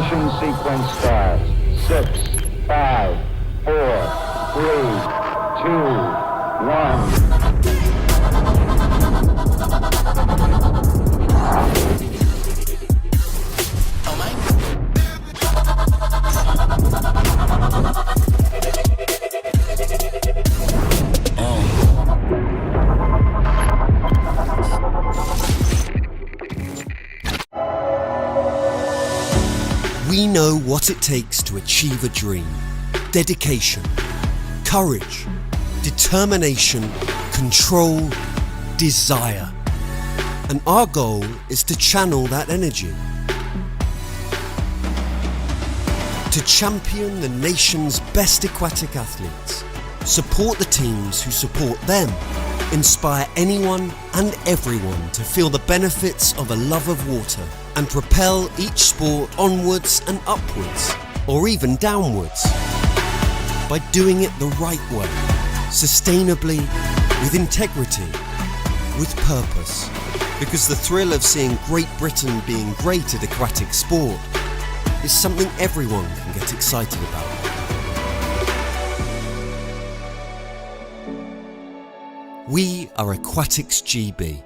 Ignition sequence starts. 6, 5, 4, 3, 2, 1. We know what it takes to achieve a dream. Dedication, courage, determination, control, desire. And our goal is to channel that energy. To champion the nation's best aquatic athletes, support the teams who support them, inspire anyone and everyone to feel the benefits of a love of water, and propel each sport onwards and upwards, or even downwards, by doing it the right way, sustainably, with integrity, with purpose. Because the thrill of seeing Great Britain being great at aquatic sport is something everyone can get excited about. We are Aquatics GB.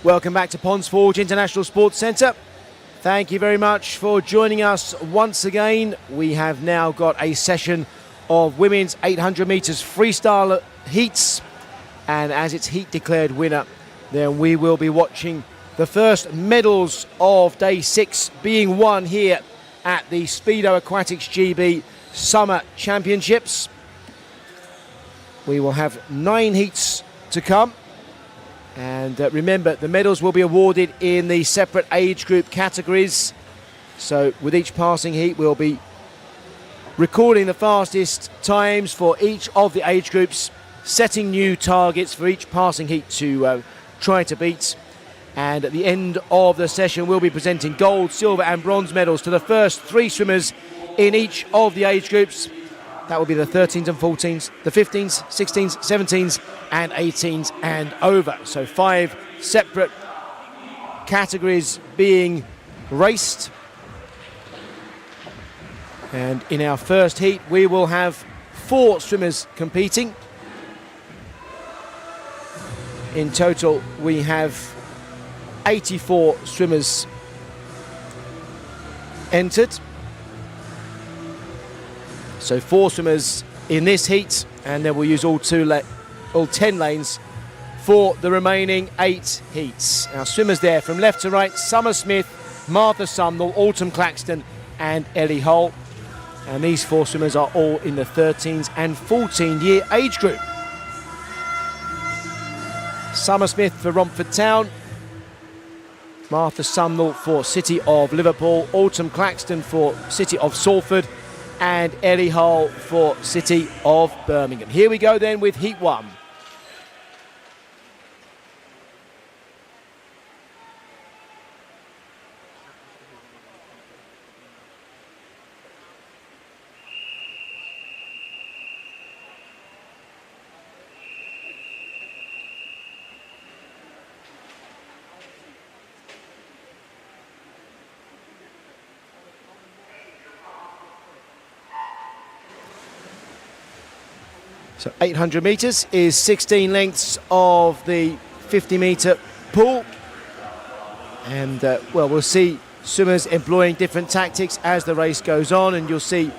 Welcome back to Ponds Forge International Sports Centre. Thank you very much for joining us once again. We have now got a session of women's 800 metres freestyle heats, and as its heat declared winner, then we will be watching the first medals of day 6 being won here at the Speedo Aquatics GB Summer Championships. We will have 9 heats to come. And remember, the medals will be awarded in the separate age group categories. So with each passing heat, we'll be recording the fastest times for each of the age groups, setting new targets for each passing heat to try to beat. And at the end of the session, we'll be presenting gold, silver and bronze medals to the first 3 swimmers in each of the age groups. That will be the 13s and 14s, the 15s, 16s, 17s and 18s and over. So 5 separate categories being raced. And in our first heat, we will have 4 swimmers competing. In total, we have 84 swimmers entered. So 4 swimmers in this heat, and then we'll use all 10 lanes for the remaining 8 heats. Our swimmers there from left to right: Summer Smith, Martha Sumnall, Autumn Claxton and Ellie Hull. And these 4 swimmers are all in the 13s and 14-year age group. Summer Smith for Romford Town, Martha Sumnall for City of Liverpool, Autumn Claxton for City of Salford, and Ellie Hull for City of Birmingham. Here we go then with Heat 1. So 800 metres is 16 lengths of the 50-metre pool. And, well, we'll see swimmers employing different tactics as the race goes on, and you'll see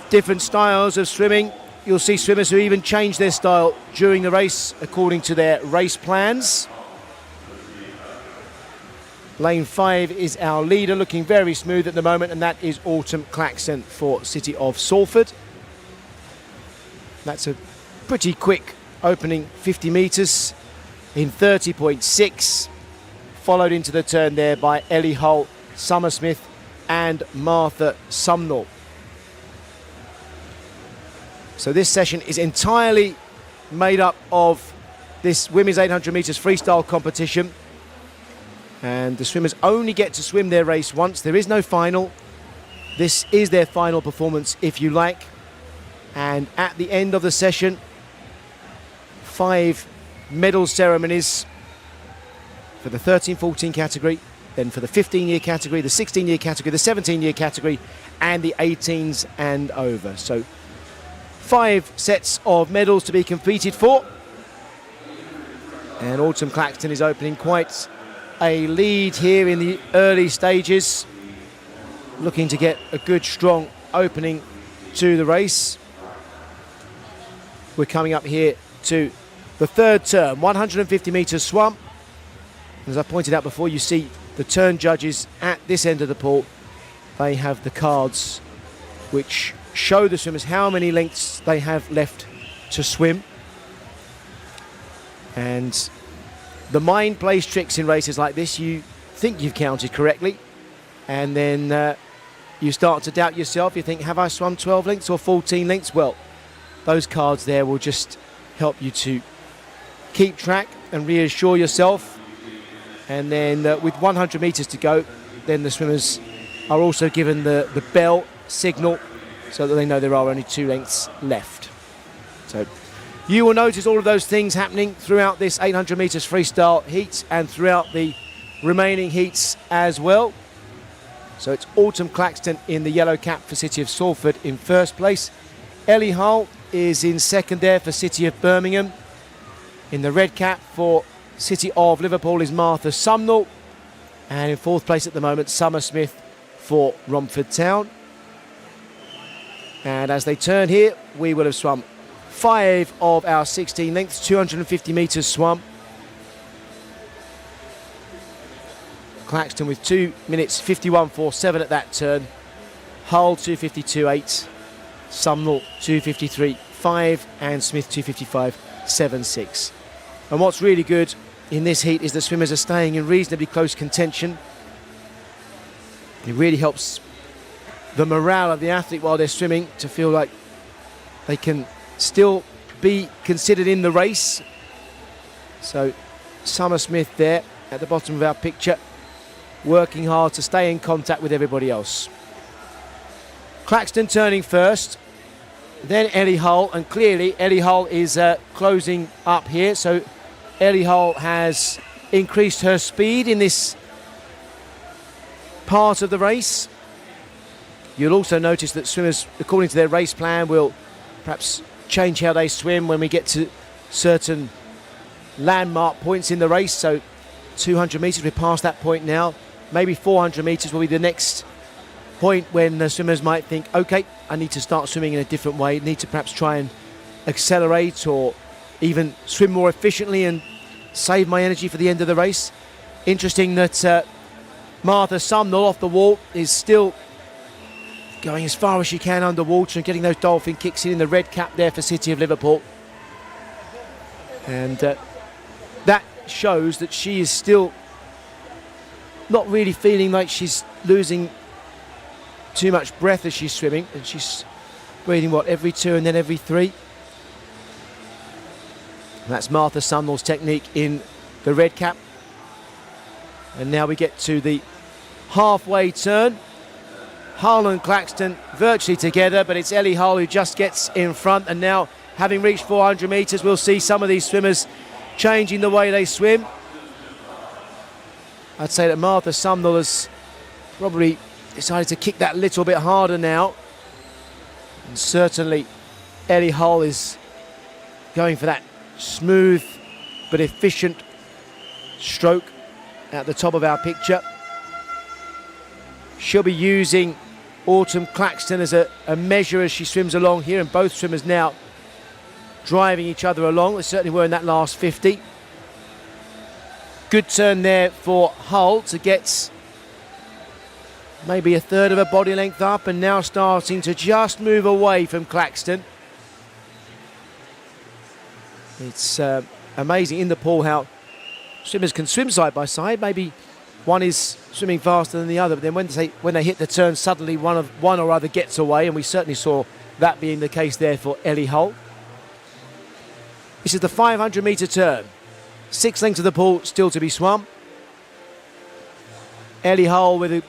different styles of swimming. You'll see swimmers who even change their style during the race according to their race plans. Lane 5 is our leader, looking very smooth at the moment, and that is Autumn Claxton for City of Salford. That's a pretty quick opening 50 metres in 30.6, followed into the turn there by Ellie Hull, Summer Smith and Martha Sumnall. So this session is entirely made up of this women's 800 metres freestyle competition, and the swimmers only get to swim their race once. There is no final. This is their final performance, if you like. And at the end of the session, 5 medal ceremonies for the 13-14 category, then for the 15-year category, the 16-year category, the 17-year category, and the 18s and over. So 5 sets of medals to be competed for. And Autumn Claxton is opening quite a lead here in the early stages, looking to get a good strong opening to the race. We're coming up here to the third turn, 150 metres swum. As I pointed out before, you see the turn judges at this end of the pool. They have the cards which show the swimmers how many lengths they have left to swim. And the mind plays tricks in races like this. You think you've counted correctly, and then you start to doubt yourself. You think, have I swum 12 lengths or 14 lengths? Well, those cards there will just help you to keep track and reassure yourself. And then with 100 metres to go, then the swimmers are also given the bell signal so that they know there are only 2 lengths left. So you will notice all of those things happening throughout this 800 metres freestyle heat and throughout the remaining heats as well. So it's Autumn Claxton in the yellow cap for City of Salford in first place. Ellie Hull is in second there for City of Birmingham. In the red cap for City of Liverpool is Martha Sumnall. And in fourth place at the moment, Summer Smith for Romford Town. And as they turn here, we will have swum 5 of our 16 lengths, 250 metres swum. Claxton with 2 minutes 51.47 at that turn. Hull 252.8, Sumnall 253.5, and Smith 255.76. And what's really good in this heat is the swimmers are staying in reasonably close contention. It really helps the morale of the athlete while they're swimming to feel like they can still be considered in the race. So Summer Smith there at the bottom of our picture, working hard to stay in contact with everybody else. Claxton turning first, then Ellie Hull, and clearly Ellie Hull is closing up here. So Ellie Hull has increased her speed in this part of the race. You'll also notice that swimmers, according to their race plan, will perhaps change how they swim when we get to certain landmark points in the race. So 200 metres, we're past that point now. Maybe 400 metres will be the next point when the swimmers might think, okay, I need to start swimming in a different way, need to perhaps try and accelerate or even swim more efficiently and save my energy for the end of the race. Interesting that Martha Sumnall off the wall is still going as far as she can underwater and getting those dolphin kicks in the red cap there for City of Liverpool. And that shows that she is still not really feeling like she's losing too much breath as she's swimming, and she's breathing every 2 and then every 3. And that's Martha Sumnall's technique in the red cap. And now we get to the halfway turn. Hull and Claxton virtually together, but it's Ellie Hull who just gets in front. And now, having reached 400 metres, we'll see some of these swimmers changing the way they swim. I'd say that Martha Sumnall has probably decided to kick that little bit harder now. And certainly Ellie Hull is going for that smooth but efficient stroke at the top of our picture. She'll be using Autumn Claxton as a measure as she swims along here, and both swimmers now driving each other along. They certainly were in that last 50. Good turn there for Hull to get maybe a third of a body length up, and now starting to just move away from Claxton. It's amazing in the pool how swimmers can swim side by side. Maybe one is swimming faster than the other, but then when they hit the turn, suddenly one or other gets away, and we certainly saw that being the case there for Ellie Hull. This is the 500-metre turn. 6 lengths of the pool still to be swum. Ellie Hull with a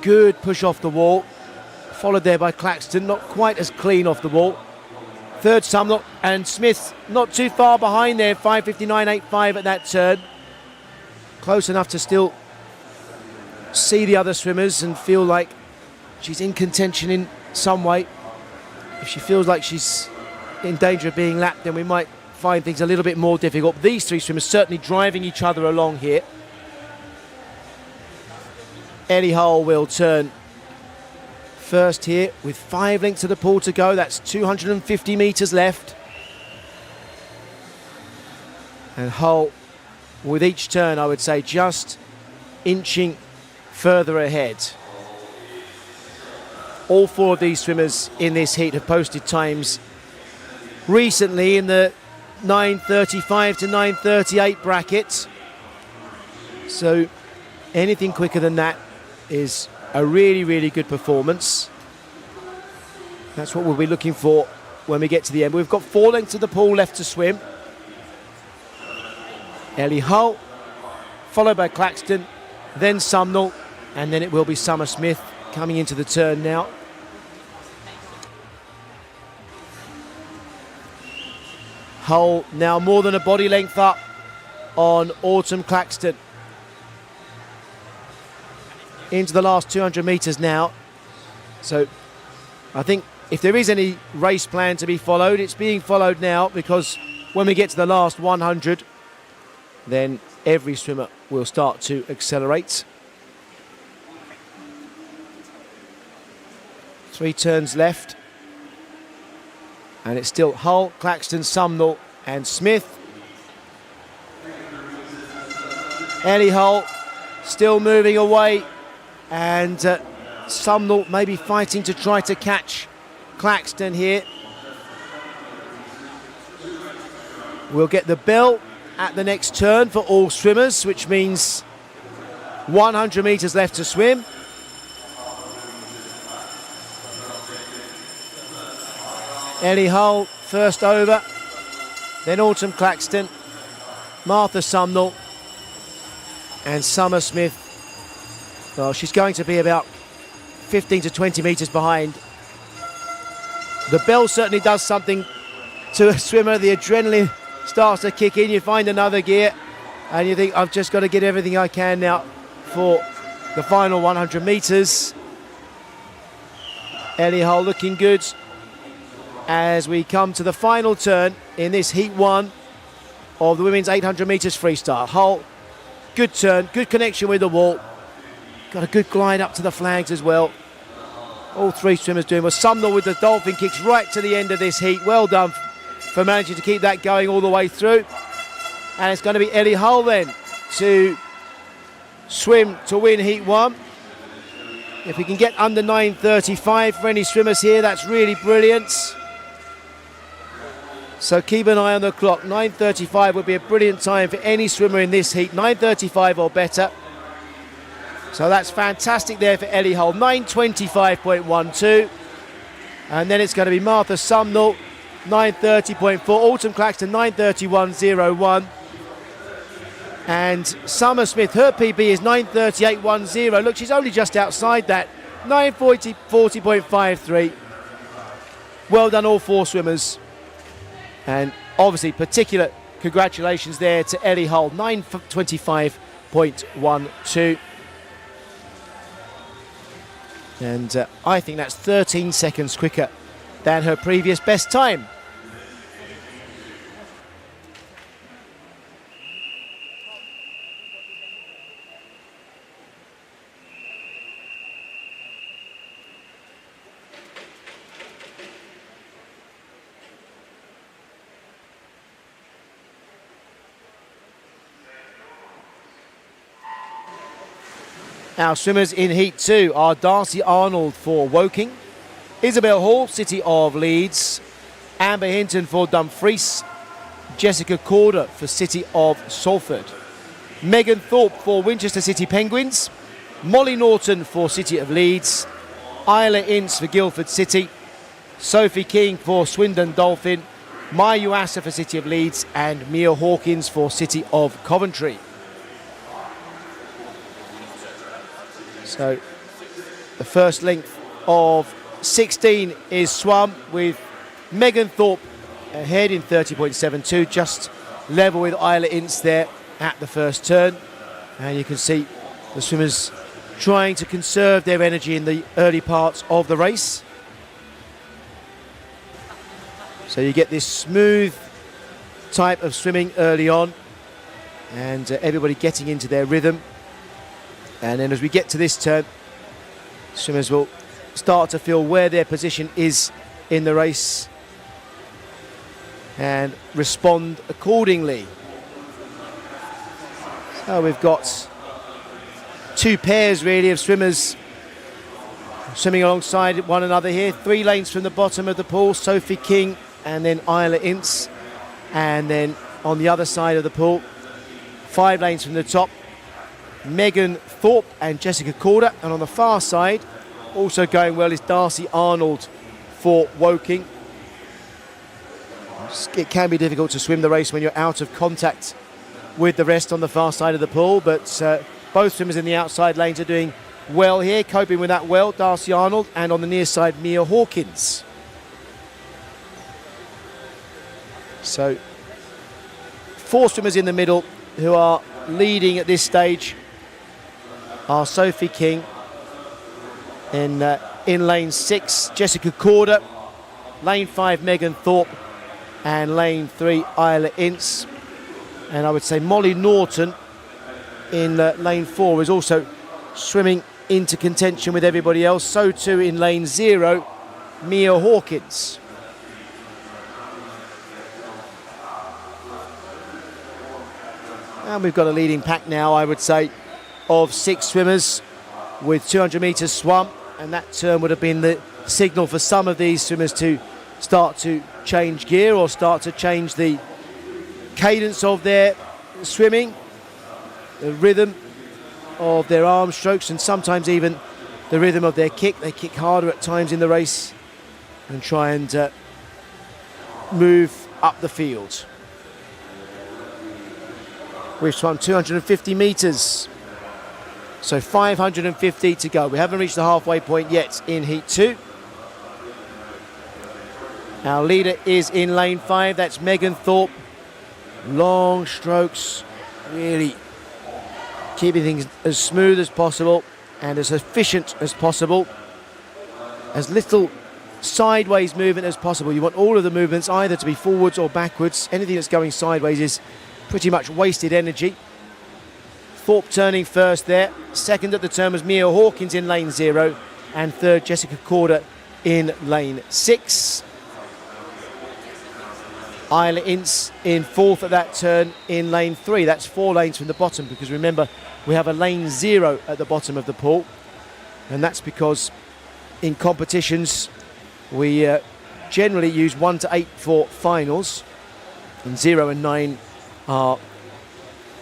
good push off the wall, followed there by Claxton, not quite as clean off the wall. Third Sumnall, and Smith not too far behind there, 5:59.85 at that turn. Close enough to still see the other swimmers and feel like she's in contention in some way. If she feels like she's in danger of being lapped, then we might find things a little bit more difficult. These three swimmers certainly driving each other along here. Ellie Hull will turn first here with 5 lengths of the pool to go. That's 250 metres left. And Hull, with each turn, I would say, just inching further ahead. All 4 of these swimmers in this heat have posted times recently in the 9:35 to 9:38 bracket. So anything quicker than that is a really, really good performance. That's what we'll be looking for when we get to the end. We've got 4 lengths of the pool left to swim. Ellie Hull, followed by Claxton, then Sumnall, and then it will be Summer Smith coming into the turn now. Hull now more than a body length up on Autumn Claxton. Into the last 200 metres now. So I think if there is any race plan to be followed, it's being followed now, because when we get to the last 100, then every swimmer will start to accelerate. 3 turns left. And it's still Hull, Claxton, Sumnall and Smith. Ellie Hull still moving away, and Sumnall maybe fighting to try to catch Claxton here. We'll get the bell at the next turn for all swimmers, which means 100 metres left to swim. Ellie Hull first over, then Autumn Claxton, Martha Sumnall and Summer Smith. Well, she's going to be about 15 to 20 metres behind. The bell certainly does something to a swimmer. The adrenaline starts to kick in. You find another gear and you think, I've just got to get everything I can now for the final 100 metres. Ellie Hull looking good as we come to the final turn in this Heat 1 of the women's 800 metres freestyle. Hull, good turn, good connection with the wall. Got a good glide up to the flags as well. All 3 swimmers doing well. Sumnall with the dolphin kicks right to the end of this heat. Well done for managing to keep that going all the way through. And it's going to be Ellie Hull then to swim to win Heat 1. If we can get under 9:35 for any swimmers here, that's really brilliant. So keep an eye on the clock. 9:35 would be a brilliant time for any swimmer in this heat. 9:35 or better. So that's fantastic there for Ellie Hull. 9:25.12. And then it's going to be Martha Sumnall, 9:30.4. Autumn Claxton, 9:31.01. And Summer Smith, her PB is 9:38.10. Look, she's only just outside that. 9:40.53. Well done, all 4 swimmers. And obviously, particular congratulations there to Ellie Hull, 9:25.12. And I think that's 13 seconds quicker than her previous best time. Our swimmers in Heat 2 are Darcy Arnold for Woking, Isabel Hall, City of Leeds, Amber Hinton for Dumfries, Jessica Corder for City of Salford, Megan Thorpe for Winchester City Penguins, Molly Norton for City of Leeds, Isla Ince for Guildford City, Sophie King for Swindon Dolphin, Maya Uasa for City of Leeds, and Mia Hawkins for City of Coventry. So the first length of 16 is swum with Megan Thorpe ahead in 30.72, just level with Isla Ince there at the first turn. And you can see the swimmers trying to conserve their energy in the early parts of the race. So you get this smooth type of swimming early on, and everybody getting into their rhythm. And then as we get to this turn, swimmers will start to feel where their position is in the race and respond accordingly. So we've got two pairs really of swimmers swimming alongside one another here. 3 lanes from the bottom of the pool, Sophie King and then Isla Ince. And then on the other side of the pool, 5 lanes from the top, Megan Thorpe and Jessica Corder. And on the far side, also going well, is Darcy Arnold for Woking. It can be difficult to swim the race when you're out of contact with the rest on the far side of the pool, but both swimmers in the outside lanes are doing well here, coping with that well, Darcy Arnold, and on the near side, Mia Hawkins. So 4 swimmers in the middle who are leading at this stage are Sophie King in lane 6, Jessica Corder, lane 5, Megan Thorpe, and lane 3, Isla Ince. And I would say Molly Norton in lane 4 is also swimming into contention with everybody else. So too in lane 0, Mia Hawkins. And we've got a leading pack now, I would say, of 6 swimmers with 200 metres swum. And that turn would have been the signal for some of these swimmers to start to change gear or start to change the cadence of their swimming, the rhythm of their arm strokes, and sometimes even the rhythm of their kick. They kick harder at times in the race and try and move up the field. We've swum 250 metres, so 550 to go. We haven't reached the halfway point yet in Heat 2. Our leader is in lane 5, that's Megan Thorpe. Long strokes, really keeping things as smooth as possible and as efficient as possible. As little sideways movement as possible. You want all of the movements either to be forwards or backwards. Anything that's going sideways is pretty much wasted energy. Thorpe turning first there. Second at the turn was Mia Hawkins in lane 0, and third Jessica Corder in lane 6. Isla Ince in 4th at that turn in lane 3. That's 4 lanes from the bottom, because remember we have a lane 0 at the bottom of the pool, and that's because in competitions we generally use 1 to 8 for finals, and 0 and 9 are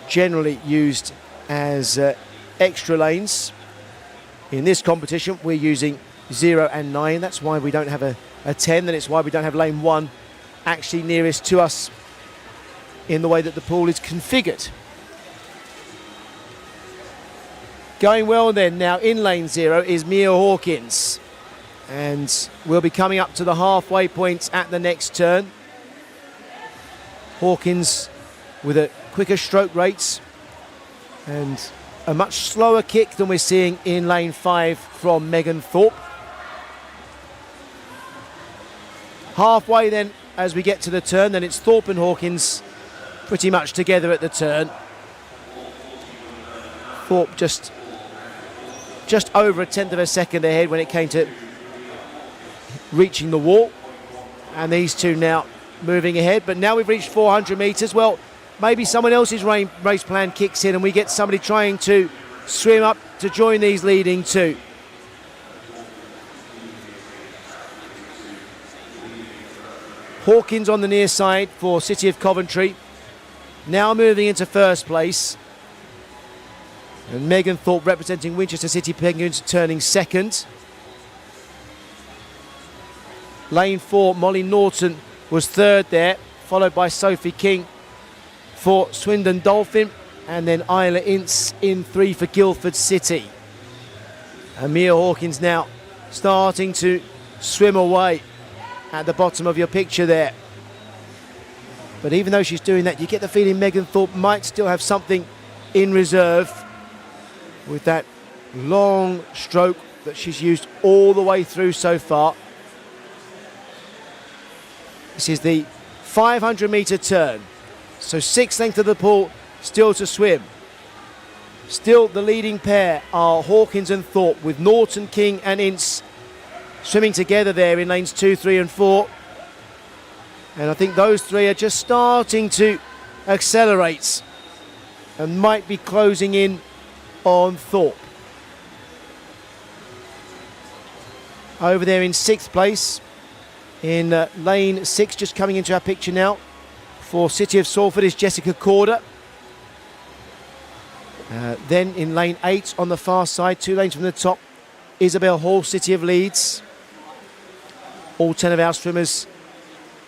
generally used as extra lanes. In this competition we're using 0 and 9. That's why we don't have a 10, and it's why we don't have lane 1 actually nearest to us in the way that the pool is configured. Going well then, now in lane 0 is Mia Hawkins, and we'll be coming up to the halfway point at the next turn. Hawkins with a quicker stroke rate and a much slower kick than we're seeing in lane 5 from Megan Thorpe. Halfway then, as we get to the turn, then it's Thorpe and Hawkins pretty much together at the turn. Thorpe just over 1/10 of a second ahead when it came to reaching the wall, and these two now moving ahead. But now we've reached 400 metres. Well, maybe someone else's race plan kicks in and we get somebody trying to swim up to join these leading two. Hawkins on the near side for City of Coventry. Now moving into first place. And Megan Thorpe representing Winchester City Penguins turning second. Lane 4, Molly Norton was third there, followed by Sophie King for Swindon Dolphin, and then Isla Ince in 3 for Guildford City. And Mia Hawkins now starting to swim away at the bottom of your picture there. But even though she's doing that, you get the feeling Megan Thorpe might still have something in reserve with that long stroke that she's used all the way through so far. This is the 500 metre turn. So 6 lengths of the pool still to swim. Still the leading pair are Hawkins and Thorpe, with Norton, King and Ince swimming together there in lanes 2, 3 and 4. And I think those three are just starting to accelerate and might be closing in on Thorpe. Over there in 6th place, in lane 6, just coming into our picture now, for City of Salford is Jessica Corder. Then in lane 8 on the far side, 2 lanes from the top, Isabel Hall, City of Leeds. All 10 of our swimmers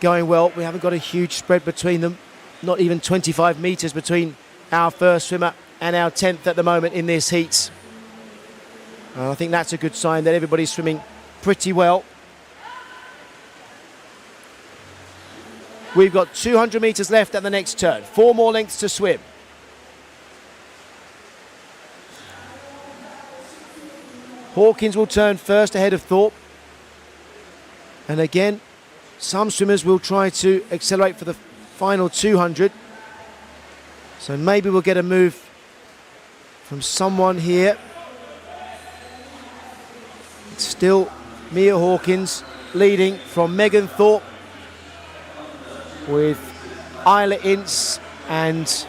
going well. We haven't got a huge spread between them, not even 25 metres between our first swimmer and our 10th at the moment in this heat. I think that's a good sign that everybody's swimming pretty well. We've got 200 metres left at the next turn. 4 more lengths to swim. Hawkins will turn first ahead of Thorpe. And again, some swimmers will try to accelerate for the final 200. So maybe we'll get a move from someone here. It's still Mia Hawkins leading from Megan Thorpe, with Isla Ince and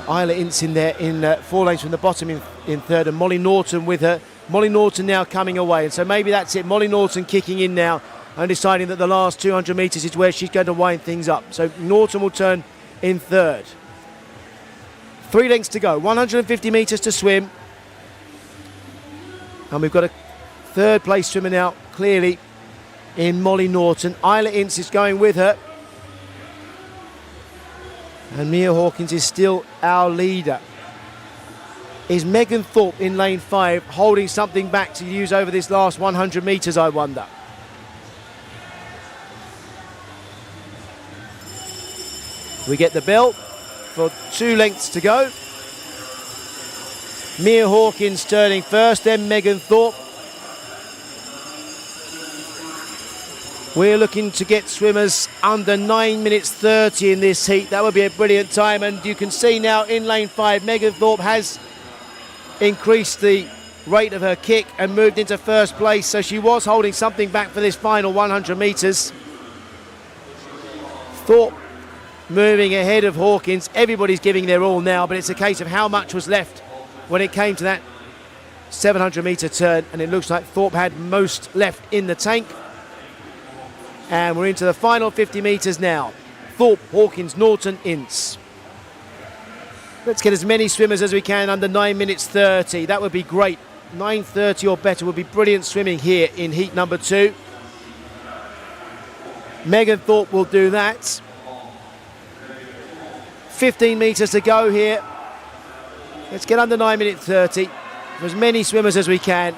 Isla Ince in there in 4 lanes from the bottom in third, and Molly Norton with her. Molly Norton now coming away, and so maybe that's it. Molly Norton kicking in now and deciding that the last 200 metres is where she's going to wind things up. So Norton will turn in third. 3 lengths to go, 150 metres to swim. And we've got a third place swimmer now, clearly, in Molly Norton. Isla Ince is going with her. And Mia Hawkins is still our leader. Is Megan Thorpe in lane 5 holding something back to use over this last 100 metres, I wonder? We get the bell for 2 lengths to go. Mia Hawkins turning first, then Megan Thorpe. We're looking to get swimmers under 9 minutes 30 in this heat. That would be a brilliant time. And you can see now in lane 5, Megan Thorpe has increased the rate of her kick and moved into first place. So she was holding something back for this final 100 metres. Thorpe moving ahead of Hawkins. Everybody's giving their all now, but it's a case of how much was left when it came to that 700 metre turn. And it looks like Thorpe had most left in the tank. And we're into the final 50 metres now. Thorpe, Hawkins, Norton, Ince. Let's get as many swimmers as we can under 9 minutes 30. That would be great. 9:30 or better would be brilliant swimming here in heat number 2. Megan Thorpe will do that. 15 metres to go here. Let's get under 9 minutes 30 for as many swimmers as we can.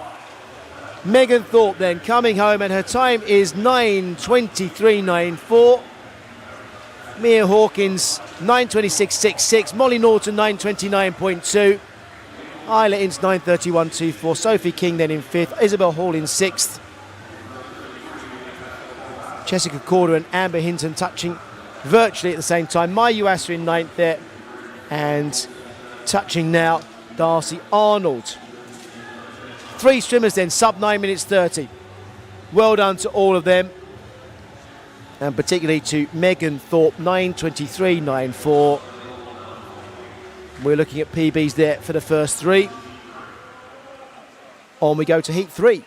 Megan Thorpe then coming home, and her time is 9:23.94. Mia Hawkins 9:26.66. Molly Norton 9:29.2. Isla Ince 9:31.24. Sophie King then in 5th. Isabel Hall in 6th. Jessica Corder and Amber Hinton touching virtually at the same time. Mai Yuasa in 9th there, and touching now Darcy Arnold. 3 swimmers then, sub 9 minutes 30. Well done to all of them, and particularly to Megan Thorpe, 9:23.94. We're looking at PBs there for the first three. On we go to heat 3.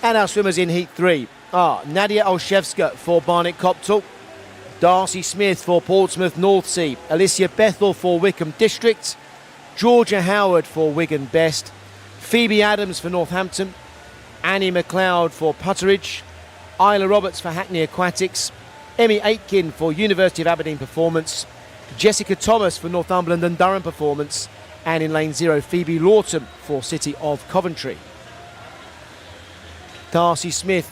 And our swimmers in heat 3 are Nadia Olszewska for Barnet Copthall, Darcy Smith for Portsmouth North Sea, Alicia Bethel for Wickham District, Georgia Howard for Wigan Best, Phoebe Adams for Northampton, Annie McLeod for Putteridge, Isla Roberts for Hackney Aquatics, Emmy Aitken for University of Aberdeen Performance, Jessica Thomas for Northumberland and Durham Performance, and in lane 0 Phoebe Lawton for City of Coventry. Darcy Smith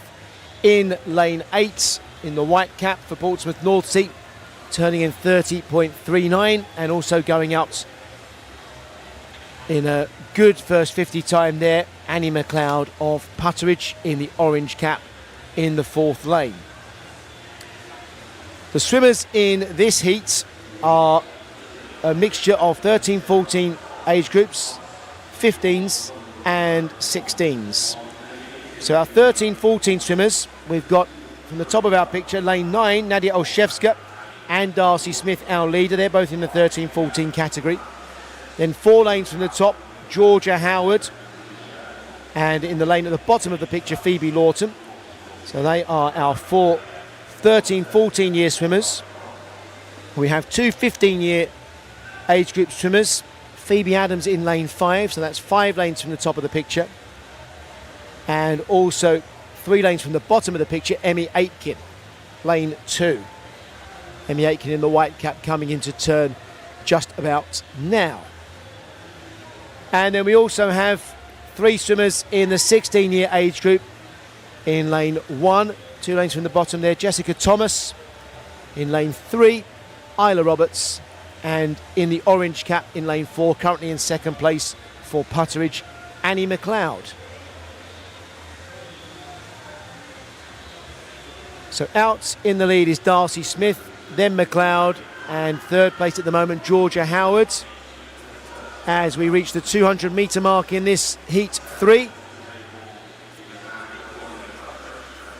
in lane 8 in the white cap for Portsmouth North Sea, turning in 30.39 and also going out in a good first 50 time there. Annie McLeod of Putteridge in the orange cap in the 4th lane. The swimmers in this heat are a mixture of 13-14 age groups, 15s and 16s. So our 13-14 swimmers, we've got from the top of our picture, lane 9, Nadia Olszewska and Darcy Smith, our leader. They're both in the 13-14 category. Then 4 lanes from the top, Georgia Howard. And in the lane at the bottom of the picture, Phoebe Lawton. So they are our 4 13-14 year swimmers. We have 2 15-year age group swimmers. Phoebe Adams in lane 5, so that's 5 lanes from the top of the picture. And also 3 lanes from the bottom of the picture, Emmy Aitken, lane 2. Emmy Aitken in the white cap coming into turn just about now. And then we also have 3 swimmers in the 16-year age group in lane 1, 2 lanes from the bottom there, Jessica Thomas. In lane 3, Isla Roberts. And in the orange cap in lane 4, currently in second place for Putteridge, Annie McLeod. So out in the lead is Darcy Smith, then McLeod, and third place at the moment, Georgia Howard. As we reach the 200 metre mark in this heat 3.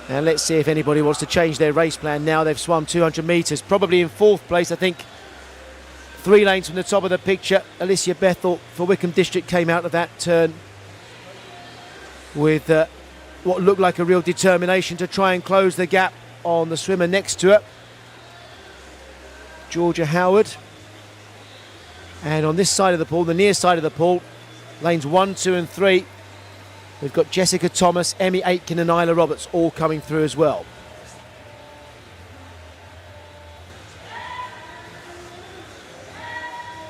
And let's see if anybody wants to change their race plan now. They've swum 200 metres, probably in 4th place, I think. 3 lanes from the top of the picture, Alicia Bethel for Wickham District came out of that turn with what looked like a real determination to try and close the gap on the swimmer next to her, Georgia Howard. And on this side of the pool, the near side of the pool, lanes 1, 2 and 3, we've got Jessica Thomas, Emmy Aitken and Isla Roberts all coming through as well.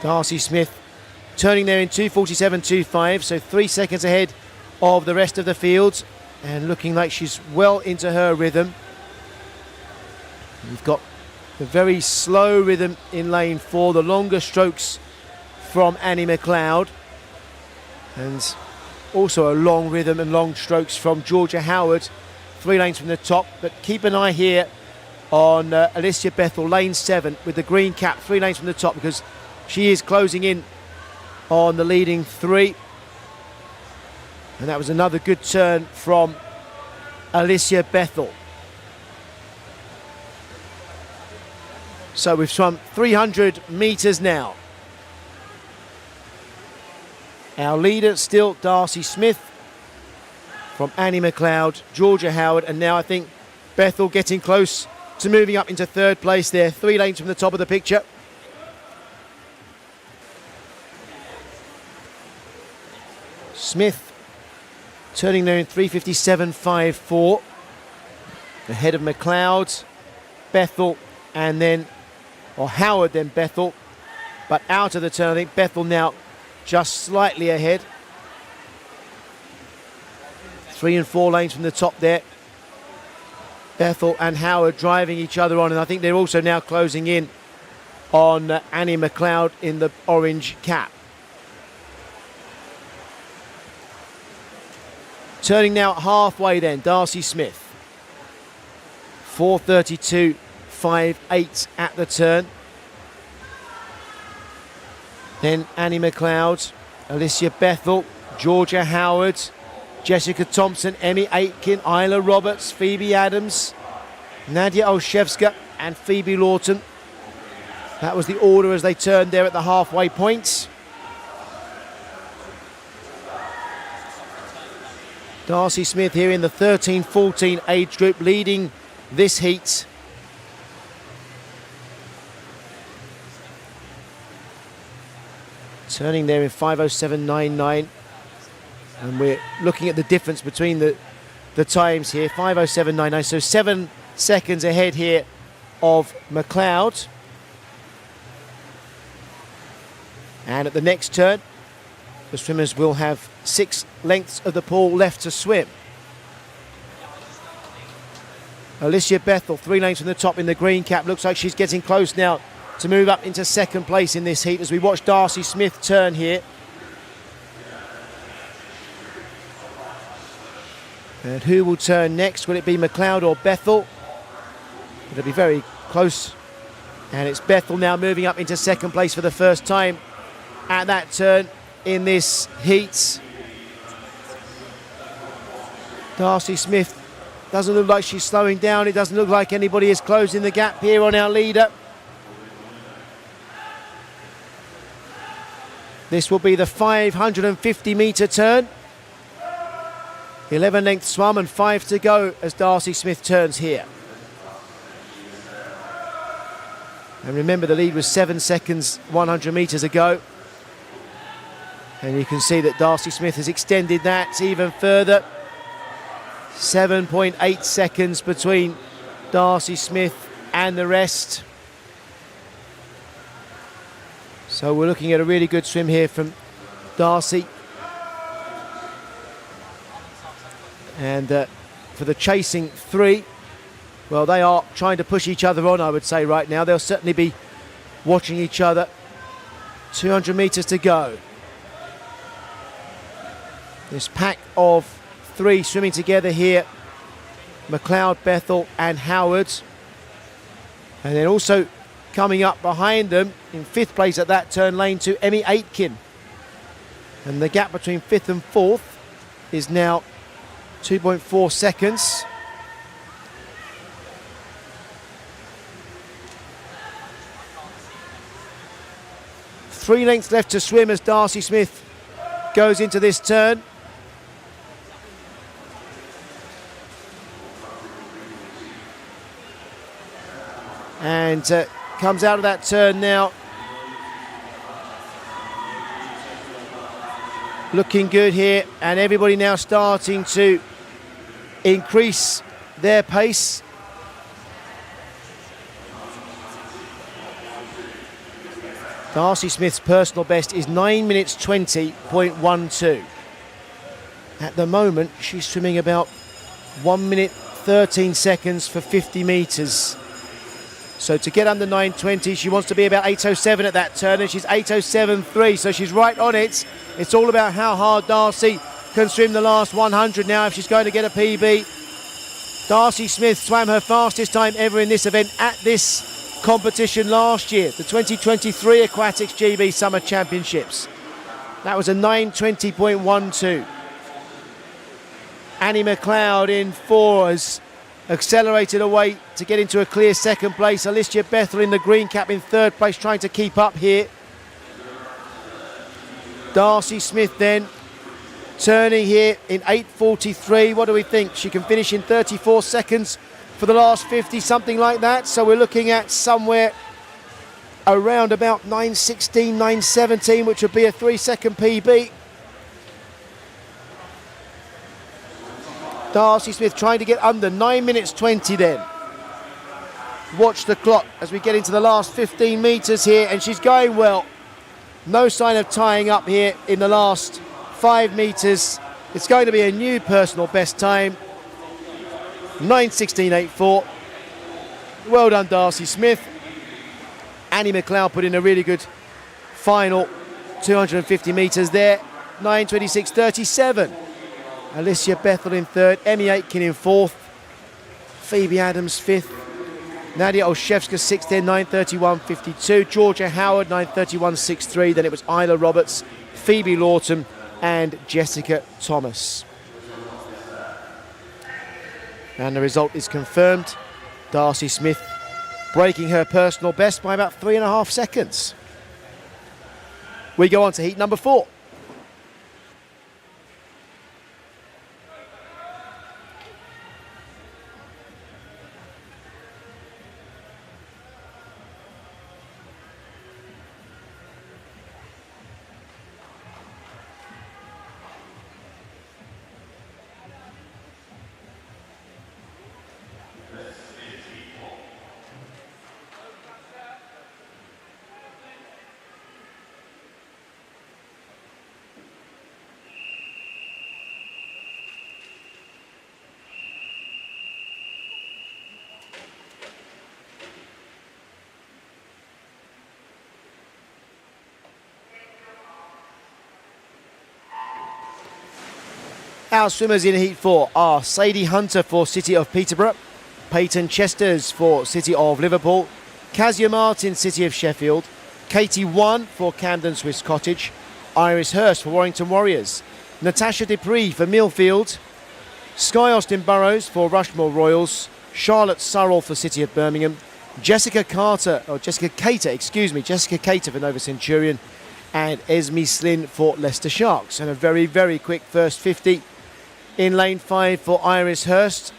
Darcy Smith turning there in 2:47.25, so 3 seconds ahead of the rest of the field and looking like she's well into her rhythm. We've got the very slow rhythm in lane 4, the longer strokes from Annie McLeod, and also a long rhythm and long strokes from Georgia Howard, 3 lanes from the top. But keep an eye here on Alicia Bethel, lane 7 with the green cap, 3 lanes from the top, because she is closing in on the leading 3. And that was another good turn from Alicia Bethel. So we've swum 300 metres now. Our leader still Darcy Smith from Annie McLeod, Georgia Howard, and now I think Bethel getting close to moving up into 3rd place there. 3 lanes from the top of the picture. Smith turning there in 3:57.54, ahead of McLeod, Bethel, and then, or Howard, then Bethel, but out of the turn. I think Bethel now just slightly ahead. 3 and 4 lanes from the top there. Bethel and Howard driving each other on, and I think they're also now closing in on Annie McLeod in the orange cap. Turning now halfway then, Darcy Smith. 4:32.58 at the turn. Then Annie McLeod, Alicia Bethel, Georgia Howard, Jessica Thompson, Emmy Aitken, Isla Roberts, Phoebe Adams, Nadia Olszewska and Phoebe Lawton. That was the order as they turned there at the halfway point. Darcy Smith here in the 13-14 age group leading this heat. Turning there in 5:07.99. And we're looking at the difference between the times here. 5:07.99, so 7 seconds ahead here of McLeod. And at the next turn, the swimmers will have 6 lengths of the pool left to swim. Alicia Bethel, 3 lengths from the top in the green cap. Looks like she's getting close now to move up into second place in this heat as we watch Darcy Smith turn here. And who will turn next? Will it be McLeod or Bethel? It'll be very close. And it's Bethel now moving up into second place for the first time at that turn in this heat. Darcy Smith doesn't look like she's slowing down. It doesn't look like anybody is closing the gap here on our leader. This will be the 550-metre turn. 11 lengths swum and 5 to go as Darcy Smith turns here. And remember, the lead was 7 seconds 100 metres ago. And you can see that Darcy Smith has extended that even further. 7.8 seconds between Darcy Smith and the rest. So we're looking at a really good swim here from Darcy. And for the chasing 3, well, they are trying to push each other on, I would say, right now. They'll certainly be watching each other. 200 metres to go. This pack of 3 swimming together here. McLeod, Bethel and Howard. And then also coming up behind them in 5th place at that turn, lane 2, Emmy Aitken. And the gap between 5th and 4th is now 2.4 seconds. Three lengths left to swim as Darcy Smith goes into this turn. And comes out of that turn now. Looking good here, and everybody now starting to increase their pace. Darcy Smith's personal best is 9 minutes 20.12. At the moment, she's swimming about 1 minute 13 seconds for 50 metres. So to get under 9:20, she wants to be about 8:07 at that turn, and she's 8:07.3, so she's right on it. It's all about how hard Darcy can swim the last 100 now if she's going to get a PB. Darcy Smith swam her fastest time ever in this event at this competition last year, the 2023 Aquatics GB Summer Championships. That was a 9:20.12. Annie McLeod in 4 has accelerated away to get into a clear second place. Alicia Bethel in the green cap in 3rd place, trying to keep up here. Darcy Smith then turning here in 8:43. What do we think? She can finish in 34 seconds for the last 50, something like that. So we're looking at somewhere around about 9:16, 9:17, which would be a 3-second PB. Darcy Smith trying to get under 9 minutes 20 then. Watch the clock as we get into the last 15 metres here, and she's going well. No sign of tying up here in the last 5 metres. It's going to be a new personal best time. 9:16.84. Well done, Darcy Smith. Annie McLeod put in a really good final 250 metres there. 9:26.37. Alicia Bethel in 3rd, Emmy Aitken in 4th, Phoebe Adams 5th, Nadia Olszewska, 6th there, 9:31.52. Georgia Howard, 9:31.63. Then it was Isla Roberts, Phoebe Lawton, and Jessica Thomas. And the result is confirmed. Darcy Smith breaking her personal best by about 3.5 seconds. We go on to heat number 4. Our swimmers in Heat 4 are Sadie Hunter for City of Peterborough, Peyton Chesters for City of Liverpool, Kazia Martin, City of Sheffield, Katie One for Camden Swiss Cottage, Iris Hurst for Warrington Warriors, Natasha Dupree for Millfield, Sky Austin Burrows for Rushmore Royals, Charlotte Surrell for City of Birmingham, Jessica Cater for Nova Centurion, and Esme Slynn for Leicester Sharks. And a very, very quick first 50 in lane 5 for Iris Hurst.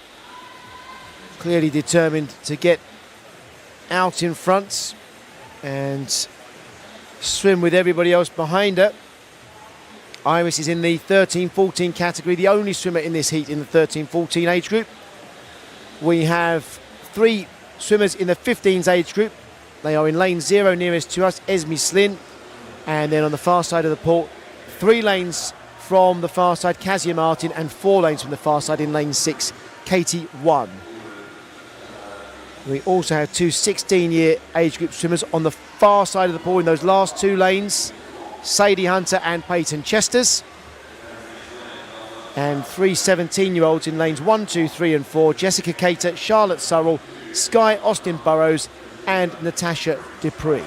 Clearly determined to get out in front and swim with everybody else behind her. Iris is in the 13-14 category, the only swimmer in this heat in the 13-14 age group. We have 3 swimmers in the 15s age group. They are in lane 0 nearest to us, Esme Slynn. And then on the far side of the port, 3 lanes from the far side, Kazia Martin, and 4 lanes from the far side in lane 6, Katie One. We also have 2 16-year age group swimmers on the far side of the pool in those last 2 lanes, Sadie Hunter and Peyton Chesters. And 3 17-year-olds in lanes 1, 2, 3 and 4, Jessica Cater, Charlotte Surrell, Sky Austin Burrows and Natasha Dupree.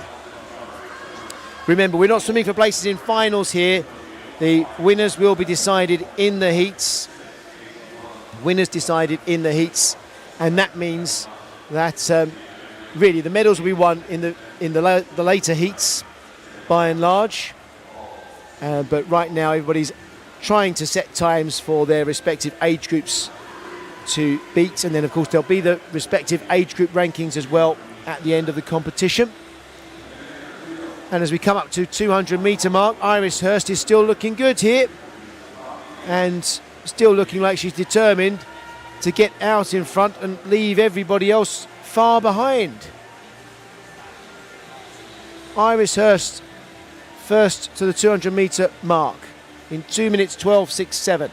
Remember, we're not swimming for places in finals here. The winners will be decided in the heats. Winners decided in the heats, and that means that really the medals will be won in the later heats by and large. But right now everybody's trying to set times for their respective age groups to beat, and then of course there'll be the respective age group rankings as well at the end of the competition. And as we come up to 200-metre mark, Iris Hurst is still looking good here and still looking like she's determined to get out in front and leave everybody else far behind. Iris Hurst first to the 200-metre mark in 2 minutes 12.67.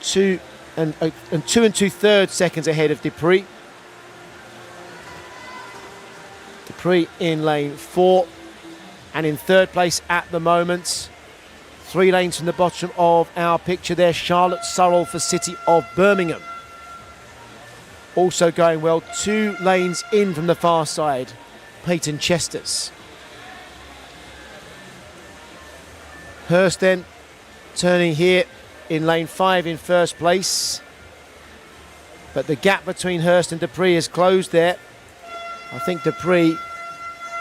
2 and 2/3 seconds ahead of Dupree. Dupree in lane 4 and in 3rd place at the moment. 3 lanes from the bottom of our picture there, Charlotte Surrell for City of Birmingham. Also going well, 2 lanes in from the far side, Peyton Chesters. Hurst then turning here in lane 5 in 1st place. But the gap between Hurst and Dupree is closed there. I think Dupree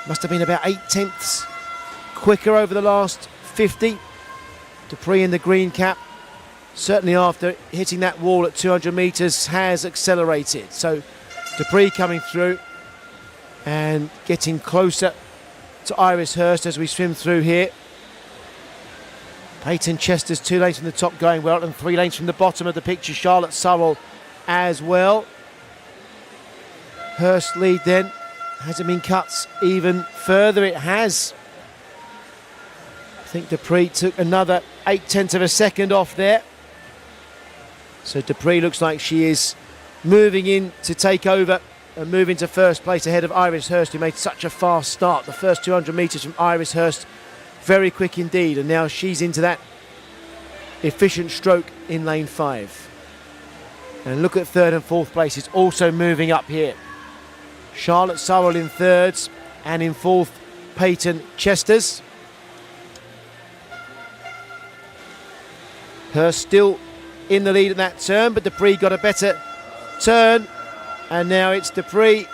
must have been about 8 tenths quicker over the last 50. Dupree in the green cap, certainly after hitting that wall at 200 metres, has accelerated. So Dupree coming through and getting closer to Iris Hurst as we swim through here. Peyton Chesters 2 lanes from the top going well, and 3 lanes from the bottom of the picture, Charlotte Surrell as well. Hurst lead then. Has it been cut even further? It has. I think Dupree took another 8 tenths of a second off there. So Dupree looks like she is moving in to take over and move into 1st place ahead of Iris Hurst, who made such a fast start. The first 200 metres from Iris Hurst, very quick indeed. And now she's into that efficient stroke in lane 5. And look at third and fourth place. It's also moving up here. Charlotte Surrell in thirds, and in fourth, Peyton Chesters. Hurst still in the lead at that turn, but Dupree got a better turn. And now it's Dupree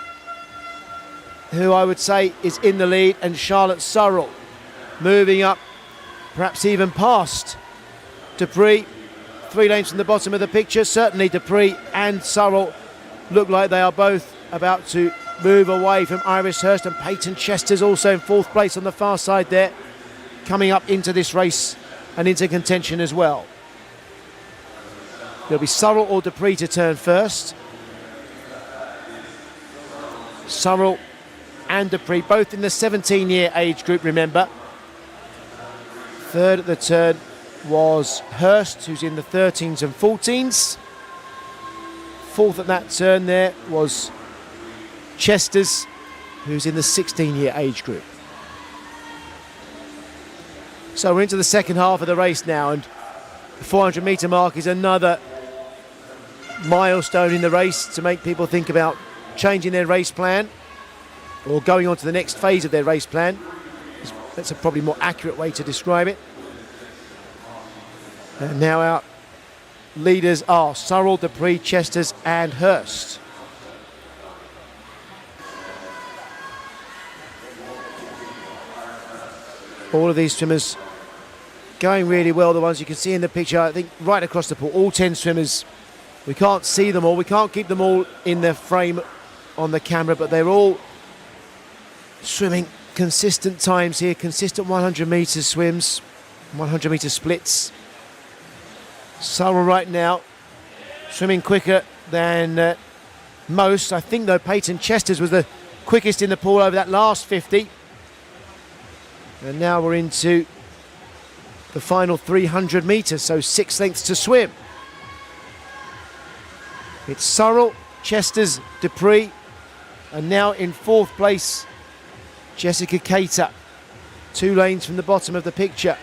who I would say is in the lead, and Charlotte Surrell moving up, perhaps even past Dupree. 3 lanes from the bottom of the picture. Certainly Dupree and Surrell look like they are both about to move away from Iris Hurst, and Peyton Chesters also in fourth place on the far side there, coming up into this race and into contention as well. There'll be Surrell or Dupree to turn first. Surrell and Dupree, both in the 17-year age group, remember. Third at the turn was Hurst, who's in the 13s and 14s. Fourth at that turn there was Chesters, who's in the 16-year age group. So we're into the second half of the race now, and the 400-metre mark is another milestone in the race to make people think about changing their race plan or going on to the next phase of their race plan. That's a probably more accurate way to describe it. And now our leaders are Surrell, Dupree, Chesters and Hurst. All of these swimmers going really well, the ones you can see in the picture, I think right across the pool, all 10 swimmers. We can't see them all, we can't keep them all in their frame on the camera, but they're all swimming consistent times here, consistent 100 metre swims, 100 metre splits. Surrell right now swimming quicker than most. I think though Peyton Chesters was the quickest in the pool over that last 50. And now we're into the final 300 metres, so 6 lengths to swim. It's Surrell, Chesters, Dupree, and now in fourth place, Jessica Cater. 2 lanes from the bottom of the picture.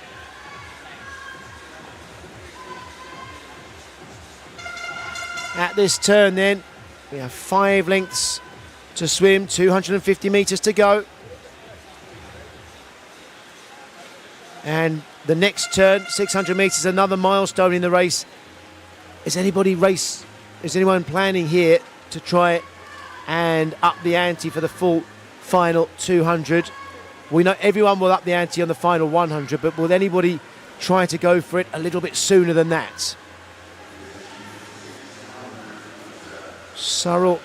At this turn then, we have 5 lengths to swim, 250 metres to go. And the next turn, 600 metres, another milestone in the race. Is anyone planning here to try and up the ante for the full final 200? We know everyone will up the ante on the final 100, but will anybody try to go for it a little bit sooner than that? Surrell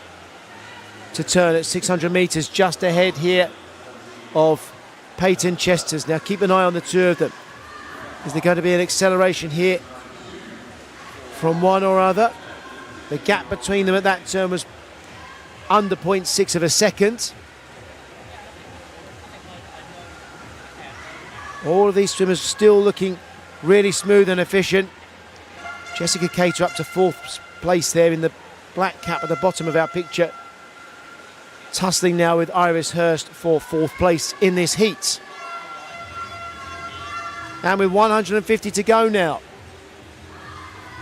to turn at 600 metres, just ahead here of Peyton Chesters. Now keep an eye on the two of them. Is there going to be an acceleration here from one or other? The gap between them at that turn was under 0.6 of a second. All of these swimmers still looking really smooth and efficient. Jessica Cater up to fourth place there in the black cap at the bottom of our picture. Tussling now with Iris Hurst for fourth place in this heat. And with 150 to go now,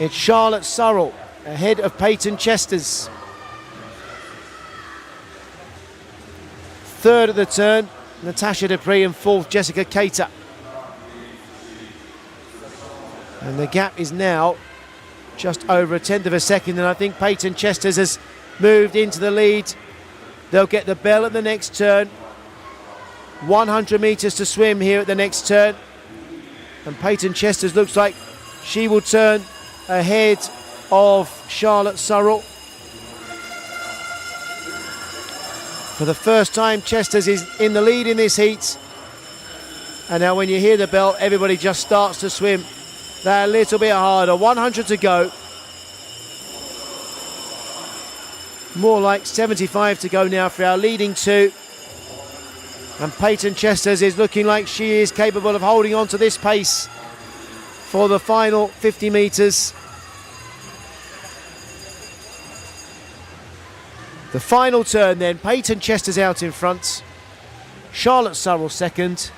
it's Charlotte Surrell ahead of Peyton Chesters. Third at the turn, Natasha Dupree, and fourth, Jessica Cater. And the gap is now just over 1/10 of a second, and I think Peyton Chesters has moved into the lead. They'll get the bell at the next turn. 100 metres to swim here at the next turn. And Peyton Chesters looks like she will turn ahead of Charlotte Surrell. For the first time, Chesters is in the lead in this heat. And now when you hear the bell, everybody just starts to swim that little bit harder. 100 to go. More like 75 to go now for our leading two. And Peyton Chesters is looking like she is capable of holding on to this pace for the final 50 metres. The final turn then, Peyton Chesters out in front. Charlotte Surrell second.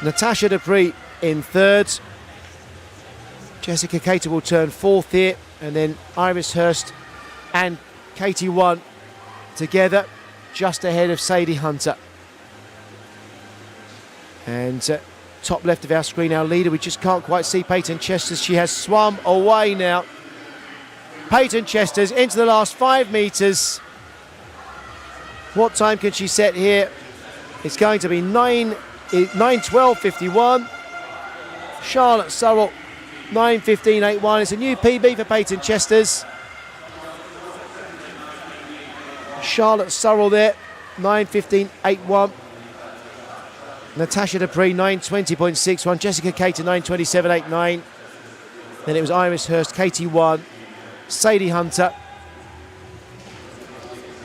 Natasha Dupree in third. Jessica Cater will turn fourth here. and then Iris Hurst and Katie 1 together, just ahead of Sadie Hunter. And top left of our screen, our leader, we just can't quite see Peyton Chesters. She has swum away now. Peyton Chesters into the last 5 metres. What time can she set here? It's going to be 9:12.51. Charlotte Surrell, 9:15.81. It's a new PB for Peyton Chesters. Charlotte Surrell there, 9:15.81. Natasha Dupree, 9:20.61. Jessica Cater, 9:27.89. Then it was Iris Hurst, Katie 1, Sadie Hunter,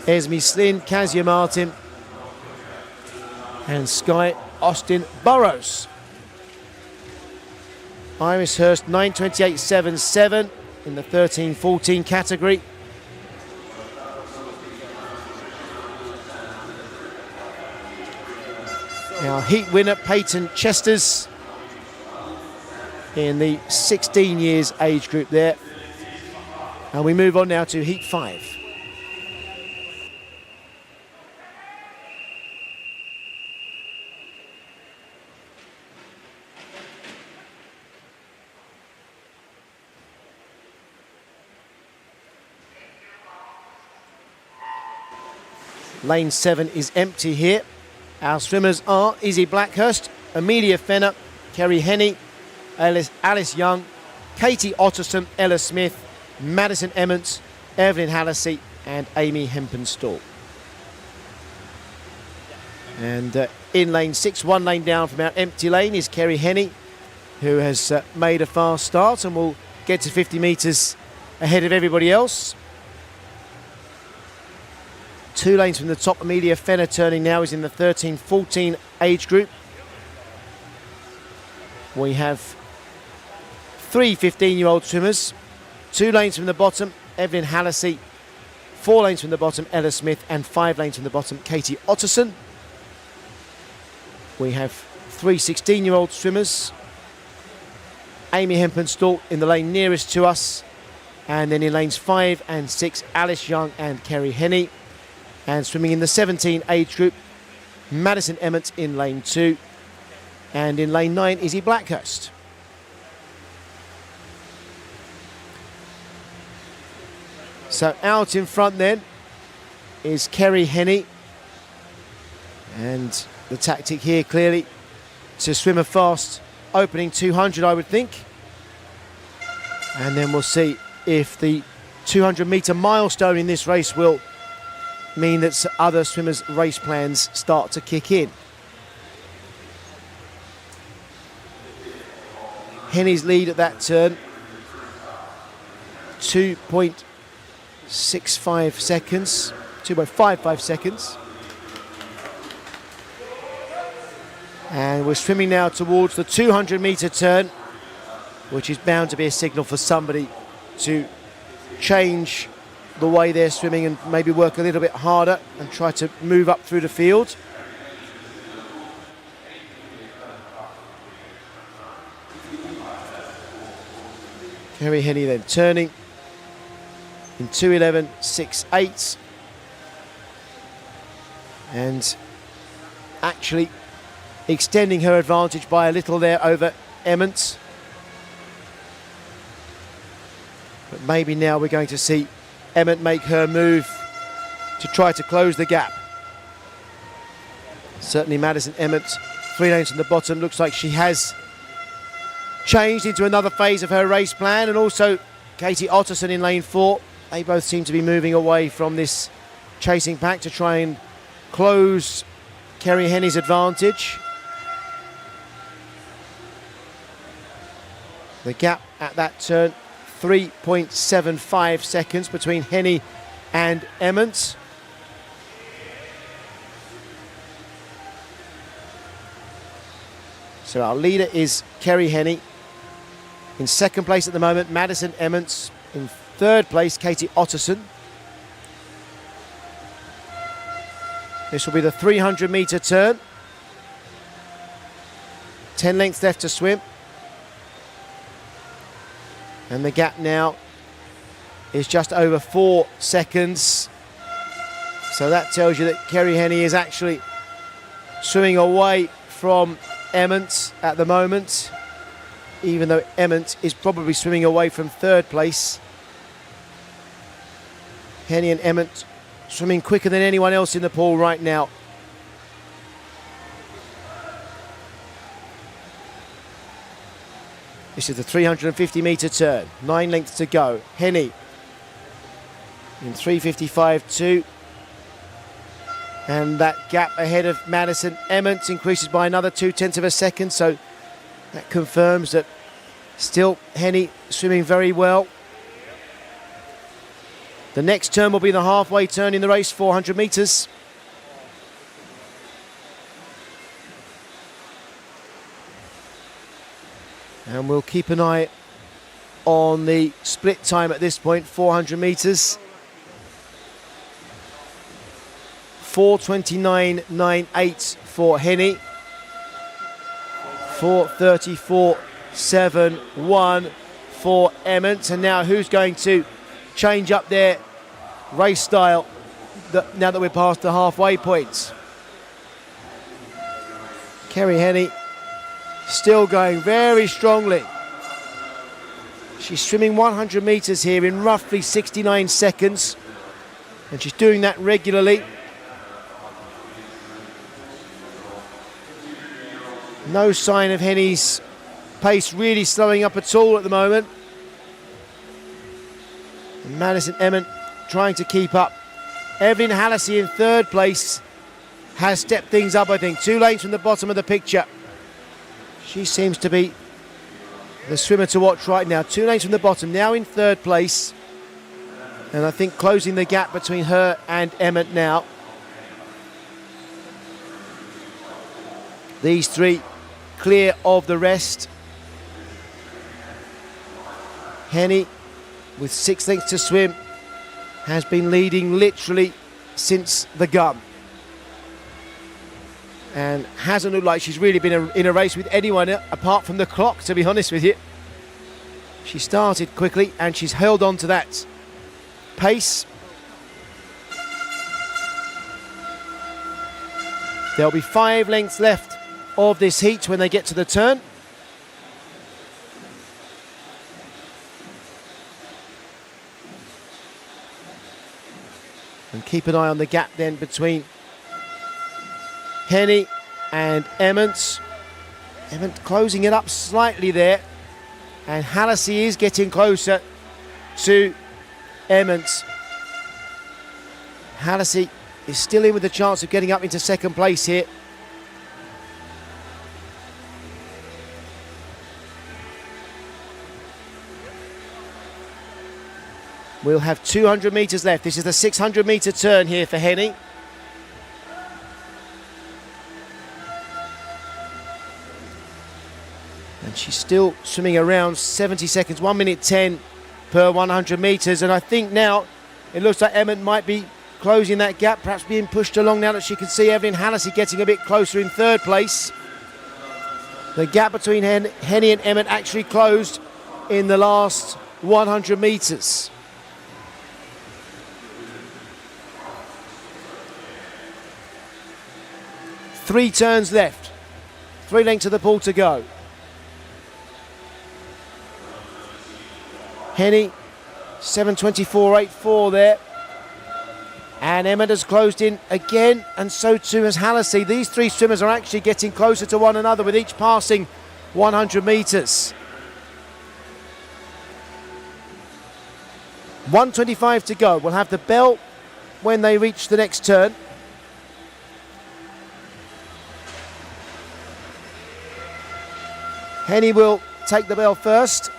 Esme Slynn, Kazia Martin, and Sky Austin Burrows. Iris Hurst, 9:28.77 in the 13-14 category. Our heat winner, Peyton Chesters, in the 16 years age group there. And we move on now to heat 5. Lane 7 is empty here. Our swimmers are Izzy Blackhurst, Amelia Fenner, Kerry Henney, Alice Young, Katie Otterson, Ella Smith, Madison Emmons, Evelyn Hallisey, and Amy Hempenstall. And in lane 6, 1 lane down from our empty lane, is Kerry Henney, who has made a fast start and will get to 50 metres ahead of everybody else. 2 lanes from the top, Amelia Fenner turning now, is in the 13-14 age group. We have 3 15-year-old swimmers. 2 lanes from the bottom, Evelyn Hallisey. 4 lanes from the bottom, Ella Smith, and 5 lanes from the bottom, Katie Otterson. We have 3 16-year-old swimmers. Amy Hempenstall in the lane nearest to us. And then in lanes 5 and 6, Alice Young and Kerry Henney. And swimming in the 17 age group, Madison Emmett in lane 2. And in lane 9, Izzy Blackhurst. So out in front then is Kerry Henney. And the tactic here clearly to swim a fast opening 200, I would think. And then we'll see if the 200-metre milestone in this race will mean that other swimmers' race plans start to kick in. Henney's lead at that turn, 2.65 seconds, 2.55 seconds. And we're swimming now towards the 200-metre turn, which is bound to be a signal for somebody to change the way they're swimming and maybe work a little bit harder and try to move up through the field. Kerry Henney then turning in 2:11.68 and actually extending her advantage by a little there over Emmons. But maybe now we're going to see Emmett make her move to try to close the gap. Certainly Madison Emmett, 3 lanes from the bottom, looks like she has changed into another phase of her race plan. And also Katie Otterson in lane 4. They both seem to be moving away from this chasing pack to try and close Kerry Henney's advantage. The gap at that turn, 3.75 seconds between Henney and Emmons. So our leader is Kerry Henney. In second place at the moment, Madison Emmons. In third place, Katie Otterson. This will be the 300-metre turn. 10 lengths left to swim. And the gap now is just over 4 seconds. So that tells you that Kerry Henny is actually swimming away from Emmett at the moment, even though Emmett is probably swimming away from third place. Henny and Emmett swimming quicker than anyone else in the pool right now. This is the 350-metre turn. 9 lengths to go. Henny in 3:55.2. And that gap ahead of Madison Emmett increases by another 0.2 of a second. So that confirms that still Henny swimming very well. The next turn will be the halfway turn in the race, 400 metres. And we'll keep an eye on the split time at this point, 400 metres. 4:29.98 for Henny. 4:34.71 for Emmett. And now who's going to change up their race style now that we're past the halfway points? Kerry Henny still going very strongly. She's swimming 100 metres here in roughly 69 seconds, and she's doing that regularly. No sign of Henny's pace really slowing up at all at the moment. And Madison Emmett trying to keep up. Evelyn Hallisey in third place has stepped things up, I think. 2 lanes from the bottom of the picture. She seems to be the swimmer to watch right now. 2 lanes from the bottom, now in third place. And I think closing the gap between her and Emmett now. These three clear of the rest. Henny, with 6 lengths to swim, has been leading literally since the gun. And hasn't looked like she's really been in a race with anyone apart from the clock, to be honest with you. She started quickly and she's held on to that pace. There'll be 5 lengths left of this heat when they get to the turn. And keep an eye on the gap then between Henny and Emmett. Emmett closing it up slightly there. And Hallisey is getting closer to Emmett. Hallisey is still in with a chance of getting up into second place here. We'll have 200 metres left. This is the 600-metre turn here for Henny. And she's still swimming around 70 seconds, 1 minute 10 per 100 metres. And I think now it looks like Emmett might be closing that gap, perhaps being pushed along now that she can see Evelyn Hallisey getting a bit closer in third place. The gap between Henny and Emmett actually closed in the last 100 metres. Three turns left. 3 lengths of the pool to go. Henny, 7:24.84 there. And Emmett has closed in again, and so too has Hallisey. These three swimmers are actually getting closer to one another with each passing 100 metres. 1:25 to go. We'll have the bell when they reach the next turn. Henny will take the bell first.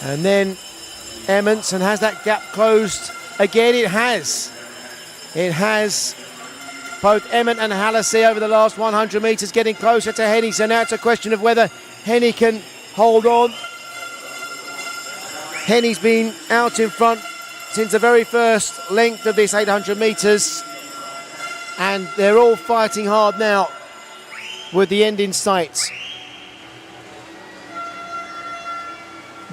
And then Emmett, and has that gap closed again? It has. It has. Both Emmett and Hallisey over the last 100 metres getting closer to Henny. So now it's a question of whether Henny can hold on. Henny's been out in front since the very first length of this 800 metres. And they're all fighting hard now with the end in sight.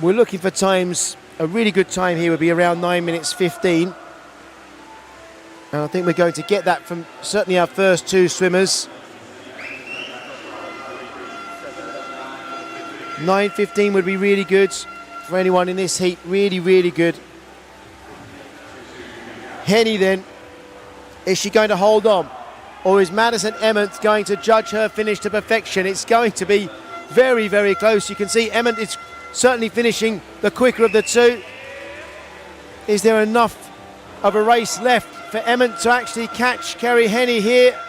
we're looking for times. A really good time here would be around 9 minutes 15. And I think we're going to get that from certainly our first two swimmers. 9:15 would be really good for anyone in this heat. Really, really good. Henny then, is she going to hold on? Or is Madison Emmett going to judge her finish to perfection? It's going to be very, very close. You can see Emmett is certainly finishing the quicker of the two. Is there enough of a race left for Emmett to actually catch Kerry Henny here?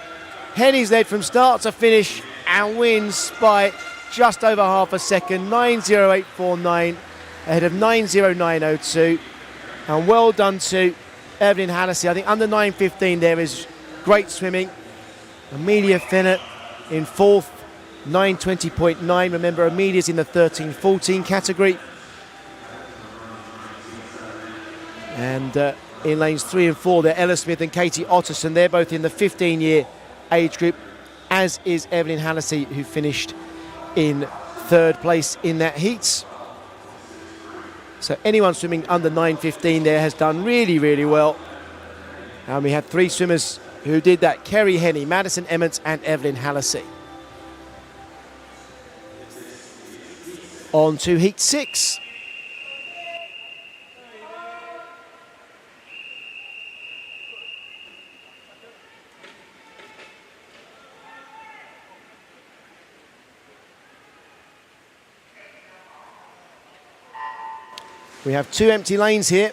Henny's led from start to finish and wins by just over half a second, 9:08.49 ahead of 9:09.02. And well done to Evelyn Hallisey. I think under 9:15 there is great swimming. Amelia Fennett in fourth, 9:20.9. Remember, Amelia's in the 13-14 category. And in lanes 3 and 4, they're Ella Smith and Katie Otterson. They're both in the 15-year age group, as is Evelyn Hallisey, who finished in third place in that heat. So anyone swimming under 9:15 there has done really, really well. And we had three swimmers who did that: Kerry Henny, Madison Emmett and Evelyn Hallisey. On to heat 6. We have two empty lanes here.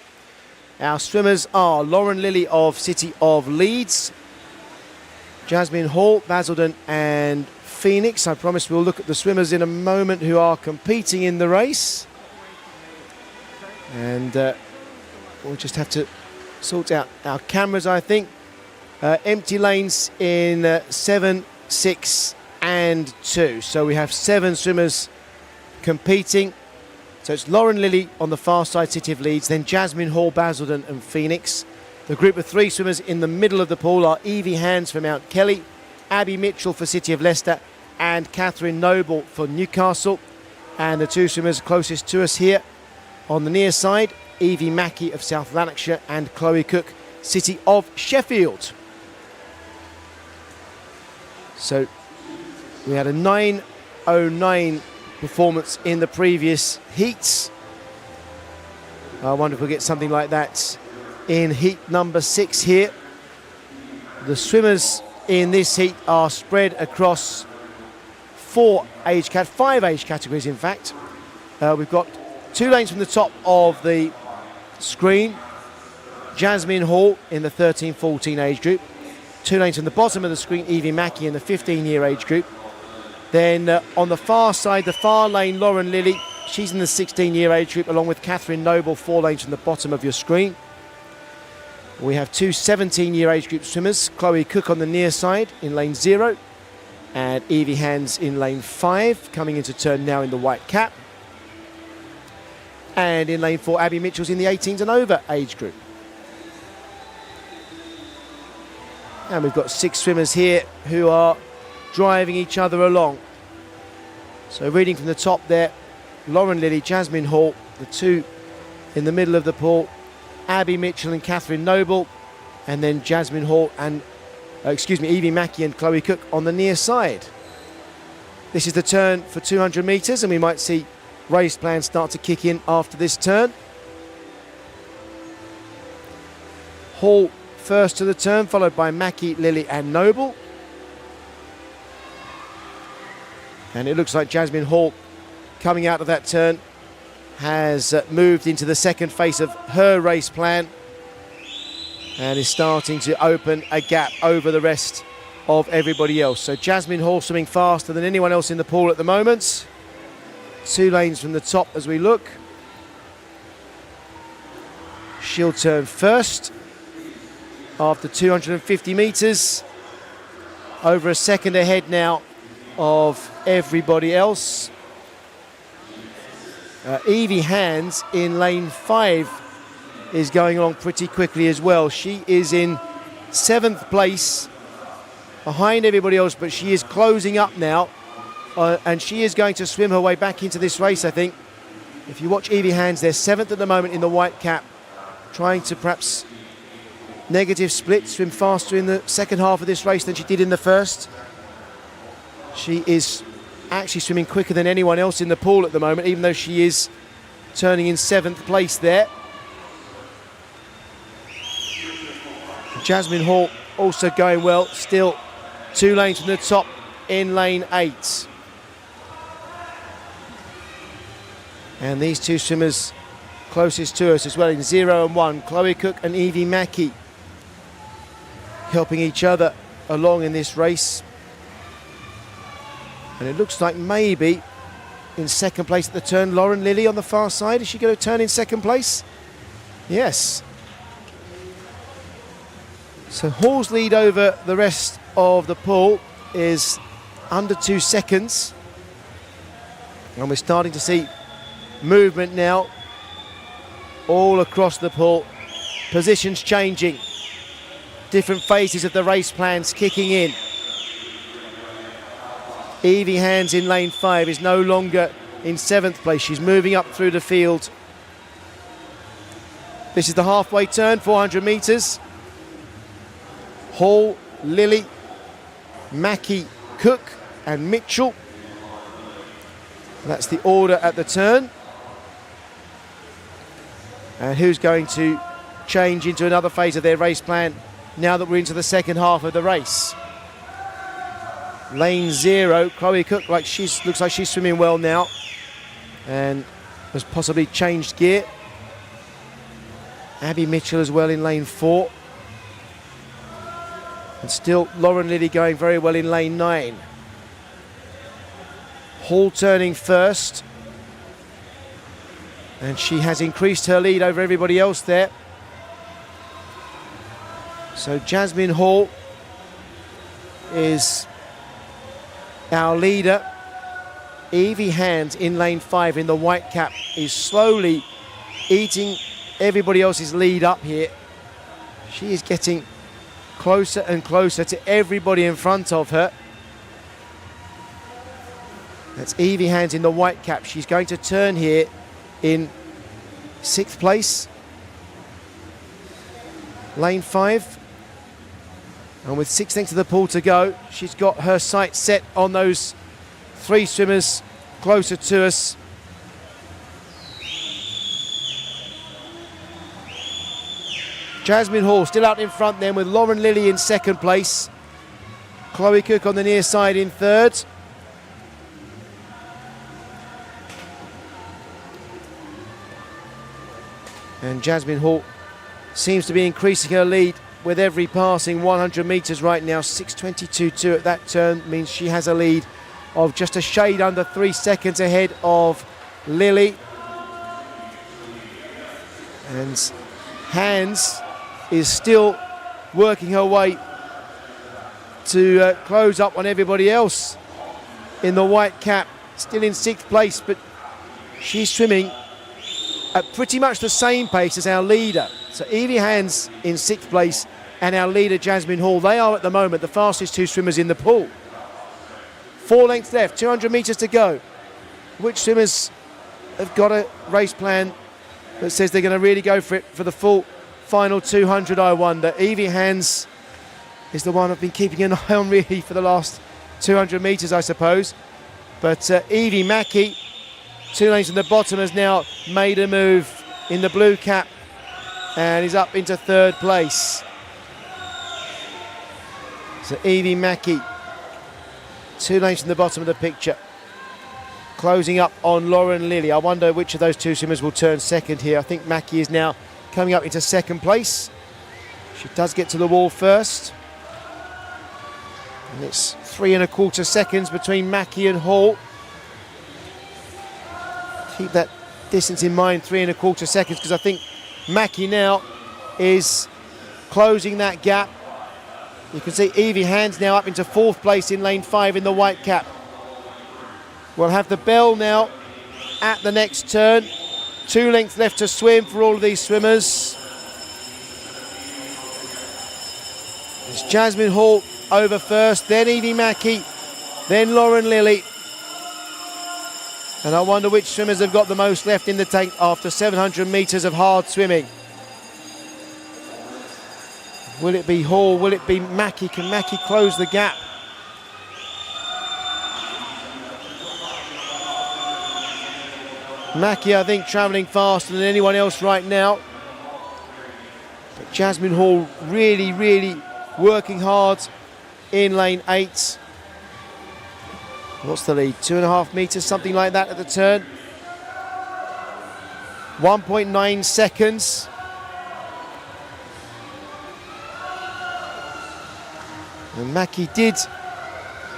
Our swimmers are Lauren Lilly of City of Leeds, Jasmine Hall, Basildon and Phoenix. I promise we'll look at the swimmers in a moment who are competing in the race. And we'll just have to sort out our cameras, I think. Empty lanes in 7, 6 and 2. So we have 7 swimmers competing. So it's Lauren Lilly on the far side, City of Leeds, then Jasmine Hall, Basildon and Phoenix. The group of 3 swimmers in the middle of the pool are Evie Hands for Mount Kelly, Abby Mitchell for City of Leicester and Catherine Noble for Newcastle. And the 2 swimmers closest to us here on the near side, Evie Mackey of South Lanarkshire and Chloe Cook, City of Sheffield. So we had a 9:09 performance in the previous heats. I wonder if we'll get something like that in heat number 6 here. The swimmers in this heat are spread across 5 age categories in fact. We've got 2 lanes from the top of the screen. Jasmine Hall in the 13-14 age group. 2 lanes from the bottom of the screen, Evie Mackey in the 15-year age group. Then on the far side, the far lane, Lauren Lilly. She's in the 16-year age group, along with Catherine Noble, 4 lanes from the bottom of your screen. We have 2 17-year age group swimmers, Chloe Cook on the near side in lane 0, and Evie Hands in lane 5, coming into turn now in the white cap. And in lane 4, Abby Mitchell's in the 18s and over age group. And we've got 6 swimmers here who are driving each other along. So reading from the top there, Lauren Lilly, Jasmine Hall, the 2 in the middle of the pool, Abby Mitchell and Catherine Noble, and then Jasmine Hall and, Evie Mackey and Chloe Cook on the near side. This is the turn for 200 metres and we might see race plans start to kick in after this turn. Hall first to the turn, followed by Mackey, Lilly and Noble. And it looks like Jasmine Hall, coming out of that turn, has moved into the second phase of her race plan and is starting to open a gap over the rest of everybody else. So Jasmine Hall swimming faster than anyone else in the pool at the moment. 2 lanes from the top as we look. She'll turn first after 250 metres. Over a second ahead now of everybody else. Evie Hands in lane 5 is going along pretty quickly as well. She is in 7th place behind everybody else, but she is closing up now and she is going to swim her way back into this race, I think. If you watch Evie Hands, they're 7th at the moment in the white cap, trying to perhaps negative split, swim faster in the second half of this race than she did in the first. She is actually swimming quicker than anyone else in the pool at the moment, even though she is turning in 7th place there. Jasmine Hall also going well, still 2 lanes from the top in lane 8. And these two swimmers closest to us as well in 0 and 1, Chloe Cook and Evie Mackey, helping each other along in this race. And it looks like maybe in second place at the turn, Lauren Lilly on the far side. Is she going to turn in second place? Yes. So Hall's lead over the rest of the pool is under 2 seconds. And we're starting to see movement now all across the pool. Positions changing. Different phases of the race plans kicking in. Evie Hands in lane 5 is no longer in 7th place. She's moving up through the field. This is the halfway turn, 400 metres. Hall, Lilly, Mackey, Cook and Mitchell. That's the order at the turn. And who's going to change into another phase of their race plan now that we're into the second half of the race? Lane 0, Chloe Cook looks like she's swimming well now and has possibly changed gear. Abby Mitchell as well in lane 4. And still Lauren Lilly going very well in lane 9. Hall turning first. And she has increased her lead over everybody else there. So Jasmine Hall is our leader. Evie Hands in lane 5 in the white cap is slowly eating everybody else's lead up here. She is getting closer and closer to everybody in front of her. That's Evie Hands in the white cap. She's going to turn here in 6th place. Lane 5. And with 6 lengths of the pool to go, she's got her sights set on those 3 swimmers closer to us. Jasmine Hall still out in front then with Lauren Lilly in 2nd place. Chloe Cook on the near side in 3rd. And Jasmine Hall seems to be increasing her lead with every passing 100 metres right now. 6:22.2 at that turn means she has a lead of just a shade under 3 seconds ahead of Lilly. And Hands is still working her way to close up on everybody else in the white cap. Still in 6th place, but she's swimming at pretty much the same pace as our leader. So Evie Hands in 6th place and our leader Jasmine Hall. They are at the moment the fastest 2 swimmers in the pool. 4 lengths left, 200 metres to go. Which swimmers have got a race plan that says they're going to really go for it for the full final 200, I wonder? Evie Hands is the one I've been keeping an eye on really for the last 200 metres, I suppose. But Evie Mackey, 2 lanes from the bottom, has now made a move in the blue cap and is up into 3rd place. So Evie Mackey, 2 lanes from the bottom of the picture, closing up on Lauren Lilly. I wonder which of those 2 swimmers will turn second here. I think Mackey is now coming up into 2nd place. She does get to the wall first. And it's 3 1/4 seconds between Mackey and Hall. Keep that distance in mind, 3 1/4 seconds, because I think Mackey now is closing that gap. You can see Evie Hands now up into 4th place in lane 5 in the white cap. We'll have the bell now at the next turn. 2 lengths left to swim for all of these swimmers. It's Jasmine Hall over first, then Evie Mackey, then Lauren Lilly. And I wonder which swimmers have got the most left in the tank after 700 metres of hard swimming. Will it be Hall? Will it be Mackie? Can Mackie close the gap? Mackie, I think, travelling faster than anyone else right now. But Jasmine Hall really, really working hard in lane 8. What's the lead? 2.5 metres, something like that at the turn. 1.9 seconds. And Mackie did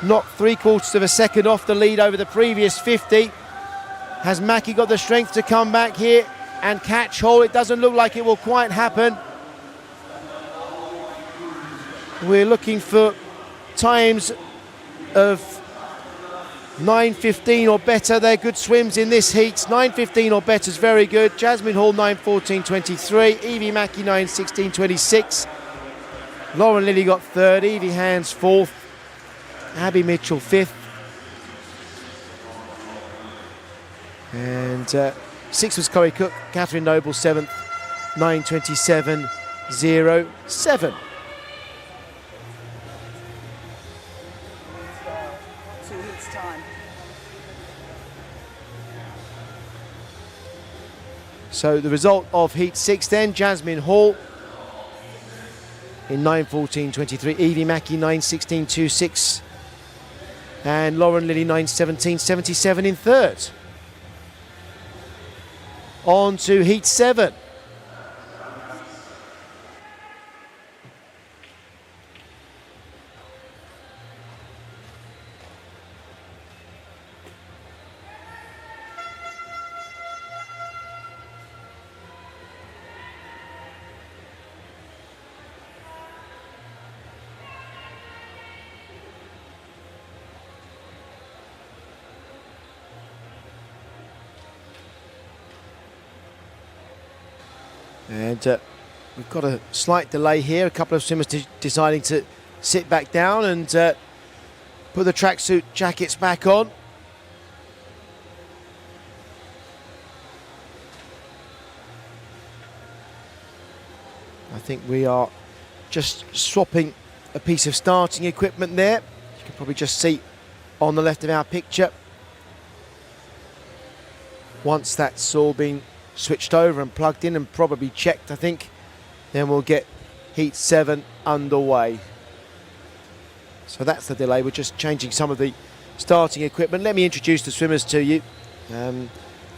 knock 3/4 of a second off the lead over the previous 50. Has Mackie got the strength to come back here and catch Hall? It doesn't look like it will quite happen. We're looking for times of 9:15 or better. They're good swims in this heat. 9:15 or better is very good. Jasmine Hall 9:14.23. Evie Mackie 9:16.26. Lauren Lilly got third. Evie Hands fourth. Abby Mitchell fifth. And sixth was Chloe Cook. Catherine Noble seventh. 9:27.07. So the result of Heat 6 then, Jasmine Hall in 9:14.23, Evie Mackie 9:16.26, and Lauren Lilly 9:17.77 in third. On to Heat 7. And we've got a slight delay here. A couple of swimmers deciding to sit back down and put the tracksuit jackets back on. I think we are just swapping a piece of starting equipment there. You can probably just see on the left of our picture. Once that's all been switched over and plugged in and probably checked, I think, then we'll get Heat 7 underway. So that's the delay. We're just changing some of the starting equipment. Let me introduce the swimmers to you.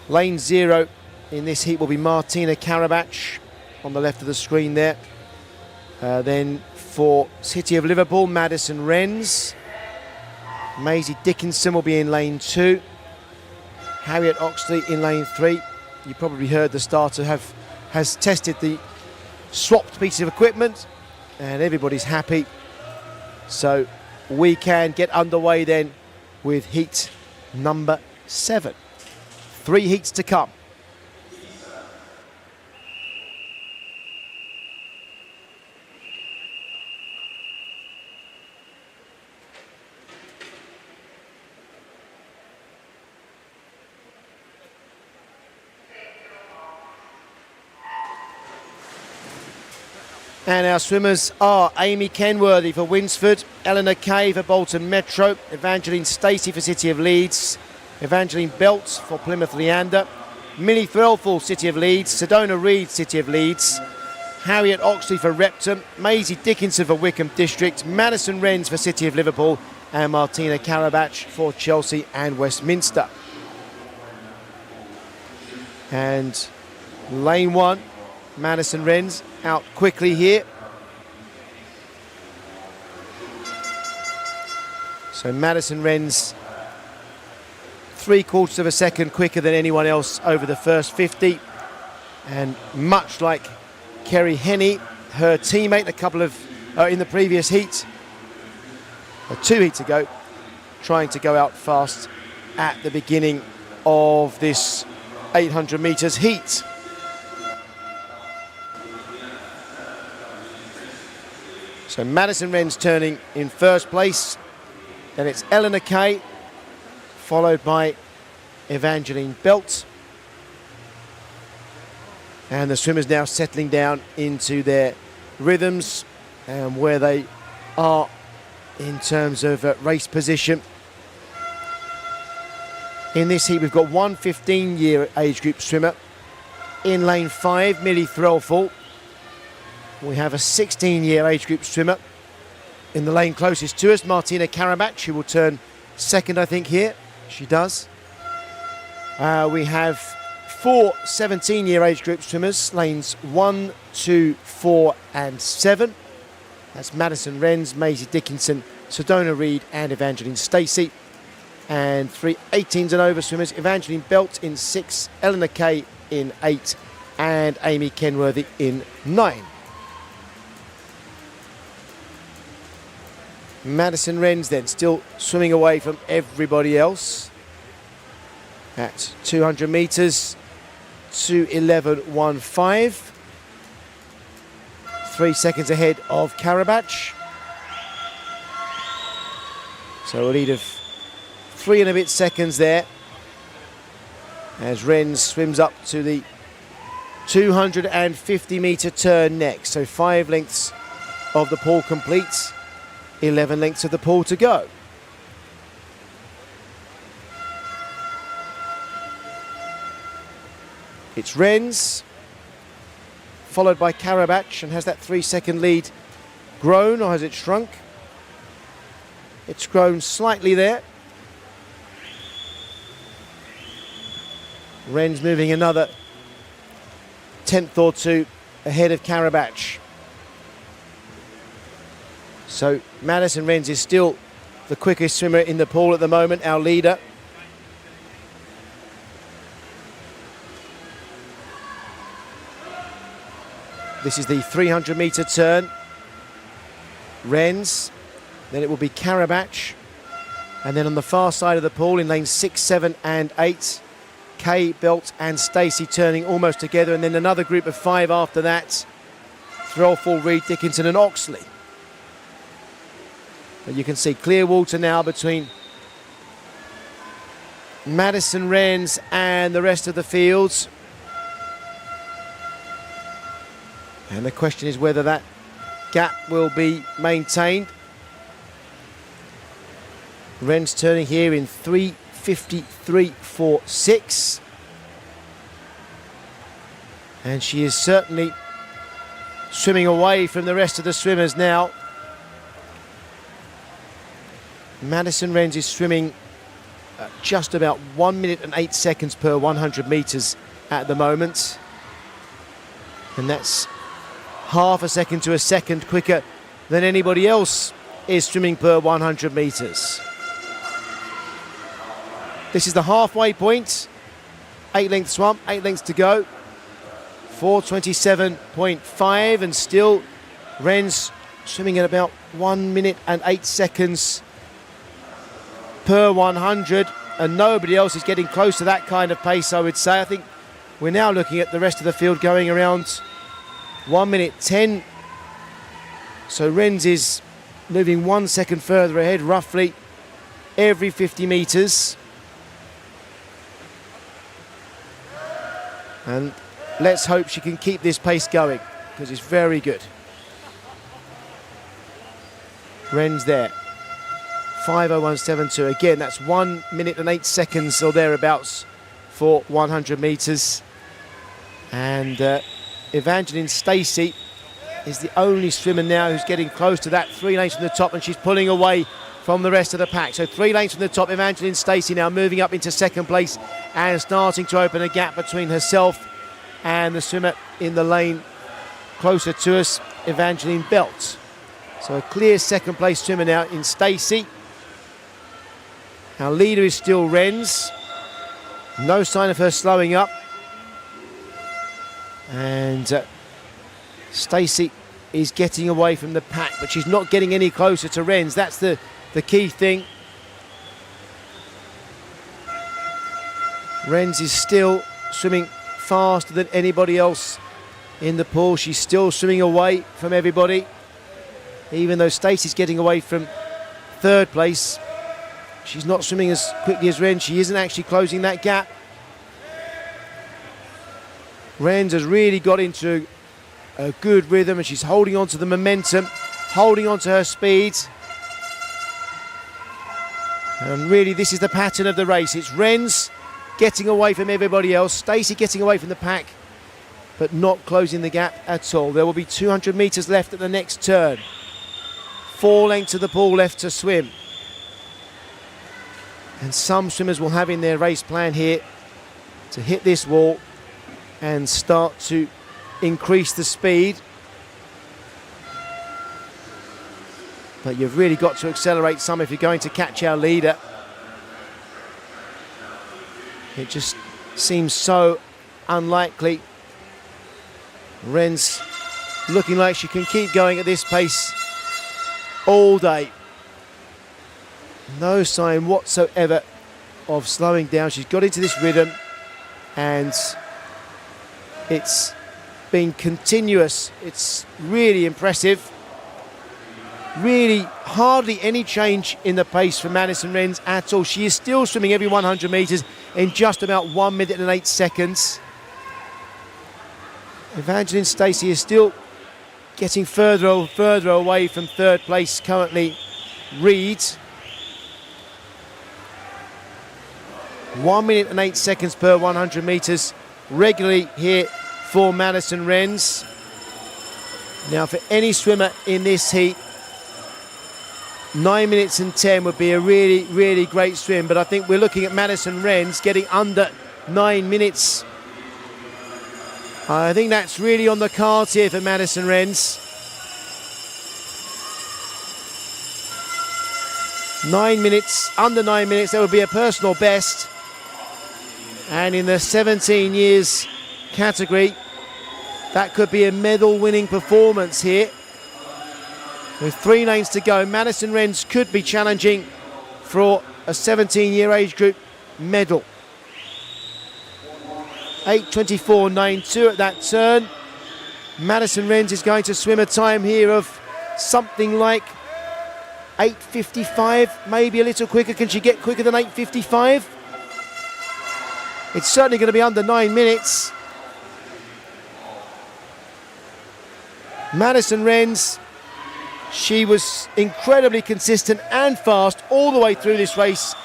Lane 0 in this heat will be Martina Karabach on the left of the screen there. Then for City of Liverpool, Madison Renz. Maisie Dickinson will be in lane 2. Harriet Oxley in lane 3. You probably heard the starter has tested the swapped piece of equipment and everybody's happy. So we can get underway then with heat number 7. 3 heats to come. And our swimmers are Amy Kenworthy for Winsford, Eleanor Kay for Bolton Metro, Evangeline Stacey for City of Leeds, Evangeline Belts for Plymouth Leander, Millie Threlfall, City of Leeds, Sedona Reid, City of Leeds, Harriet Oxley for Repton, Maisie Dickinson for Wickham District, Madison Renz for City of Liverpool, and Martina Karabach for Chelsea and Westminster. And lane 1, Madison Renz out quickly here. So Madison Renz 3/4 of a second quicker than anyone else over the first 50. And much like Kerry Henney, her teammate a couple of in the previous heat, 2 heats ago, trying to go out fast at the beginning of this 800 metres heat. So Madison Renz turning in first place. Then it's Eleanor Kay, followed by Evangeline Belt. And the swimmers now settling down into their rhythms and where they are in terms of race position. In this heat, we've got one 15-year age group swimmer. In lane 5, Millie Threlfall. We have a 16-year age group swimmer in the lane closest to us, Martina Karabach, who will turn second, I think, here. She does. We have 4 17-year age group swimmers, lanes 1, 2, 4 and 7. That's Madison Renz, Maisie Dickinson, Sedona Reid and Evangeline Stacey. And 3 18s and over swimmers, Evangeline Belt in 6, Eleanor Kay in 8 and Amy Kenworthy in 9. Madison Renz then still swimming away from everybody else at 200 metres, 2:11.15. 3 seconds ahead of Karabach. So a lead of 3 and a bit seconds there as Renz swims up to the 250 metre turn next. So 5 lengths of the pool complete, 11 lengths of the pool to go. It's Renz, followed by Karabach, and has that 3-second lead grown or has it shrunk? It's grown slightly there. Renz moving another 10th or 2 ahead of Karabach. So Madison Renz is still the quickest swimmer in the pool at the moment, our leader. This is the 300 metre turn. Renz, then it will be Karabach, and then on the far side of the pool in lanes 6, 7 and 8, Kay, Belt and Stacey turning almost together, and then another group of 5 after that, Threlfall, Reid, Dickinson and Oxley. But you can see clear water now between Madison Renz and the rest of the fields. And the question is whether that gap will be maintained. Renz turning here in 3:53.46. And she is certainly swimming away from the rest of the swimmers now. Madison Renz is swimming just about 1 minute and 8 seconds per 100 metres at the moment. And that's half a second to a second quicker than anybody else is swimming per 100 metres. This is the halfway point. 8 lengths swum, 8 lengths to go. 4:27.5 and still Renz swimming at about 1 minute and 8 seconds per 100, and nobody else is getting close to that kind of pace, I would say. I think we're now looking at the rest of the field going around 1 minute 10. So Renz is moving 1 second further ahead roughly every 50 metres. And let's hope she can keep this pace going because it's very good. Renz there. 5:01.72. Again, that's 1 minute and 8 seconds or thereabouts for 100 metres. And Evangeline Stacey is the only swimmer now who's getting close to that 3 lanes from the top, and she's pulling away from the rest of the pack. So 3 lanes from the top, Evangeline Stacey now moving up into second place and starting to open a gap between herself and the swimmer in the lane closer to us, Evangeline Belt. So a clear second place swimmer now in Stacey. Our leader is still Renz. No sign of her slowing up. And Stacey is getting away from the pack, but she's not getting any closer to Renz. That's the key thing. Renz is still swimming faster than anybody else in the pool. She's still swimming away from everybody, even though Stacey's getting away from third place. she's not swimming as quickly as Renz. She isn't actually closing that gap. Renz has really got into a good rhythm and she's holding on to the momentum, holding on to her speed. And really this is the pattern of the race. It's Renz getting away from everybody else, Stacey getting away from the pack, but not closing the gap at all. There will be 200 metres left at the next turn. 4 lengths of the pool left to swim. And some swimmers will have in their race plan here to hit this wall and start to increase the speed. But you've really got to accelerate some if you're going to catch our leader. It just seems so unlikely. Renz looking like she can keep going at this pace all day. No sign whatsoever of slowing down. She's got into this rhythm and it's been continuous. It's really impressive. Really hardly any change in the pace for Madison Renz at all. She is still swimming every 100 metres in just about 1 minute and 8 seconds. Evangeline Stacey is still getting further and further away from third place currently. Reed. 1 minute and 8 seconds per 100 metres regularly here for Madison Renz. Now for any swimmer in this heat, 9 minutes and 10 would be a really, really great swim, but I think we're looking at Madison Renz getting under 9 minutes. I think that's really on the cards here for Madison Renz. 9 minutes, under 9 minutes, that would be a personal best. And in the 17 years category, that could be a medal-winning performance here. With 3 lanes to go, Madison Renz could be challenging for a 17-year age group medal. 8:24.92 at that turn. Madison Renz is going to swim a time here of something like 8:55, maybe a little quicker. Can she get quicker than 8:55? It's certainly going to be under 9 minutes. Madison Renz, she was incredibly consistent and fast all the way through this race.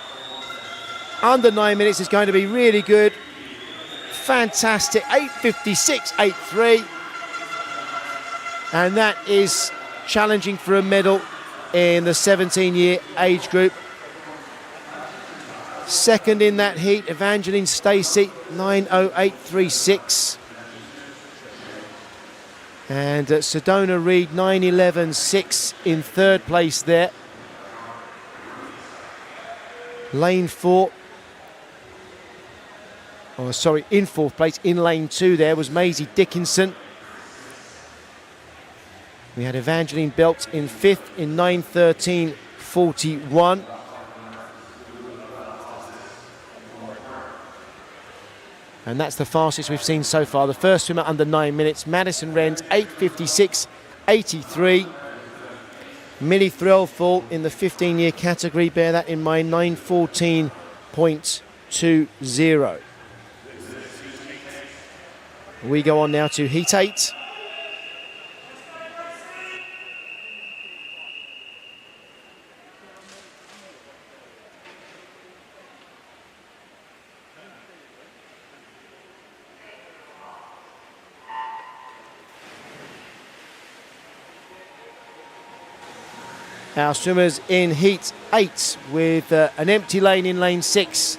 Under 9 minutes is going to be really good. Fantastic. 8:56.83. And that is challenging for a medal in the 17-year age group. Second in that heat, Evangeline Stacey, 9:08.36. And Sedona Reed, 9:11.6 in third place there. Lane 4. Oh, sorry, in fourth place. In lane 2 there was Maisie Dickinson. We had Evangeline Belt in 5th in 9:13.41. And that's the fastest we've seen so far. The first swimmer under 9 minutes. Madison Renz, 8:56.83. Millie Threlfall in the 15-year category. Bear that in mind, 9:14.20. We go on now to Heat 8. Our swimmers in Heat 8 with an empty lane in lane 6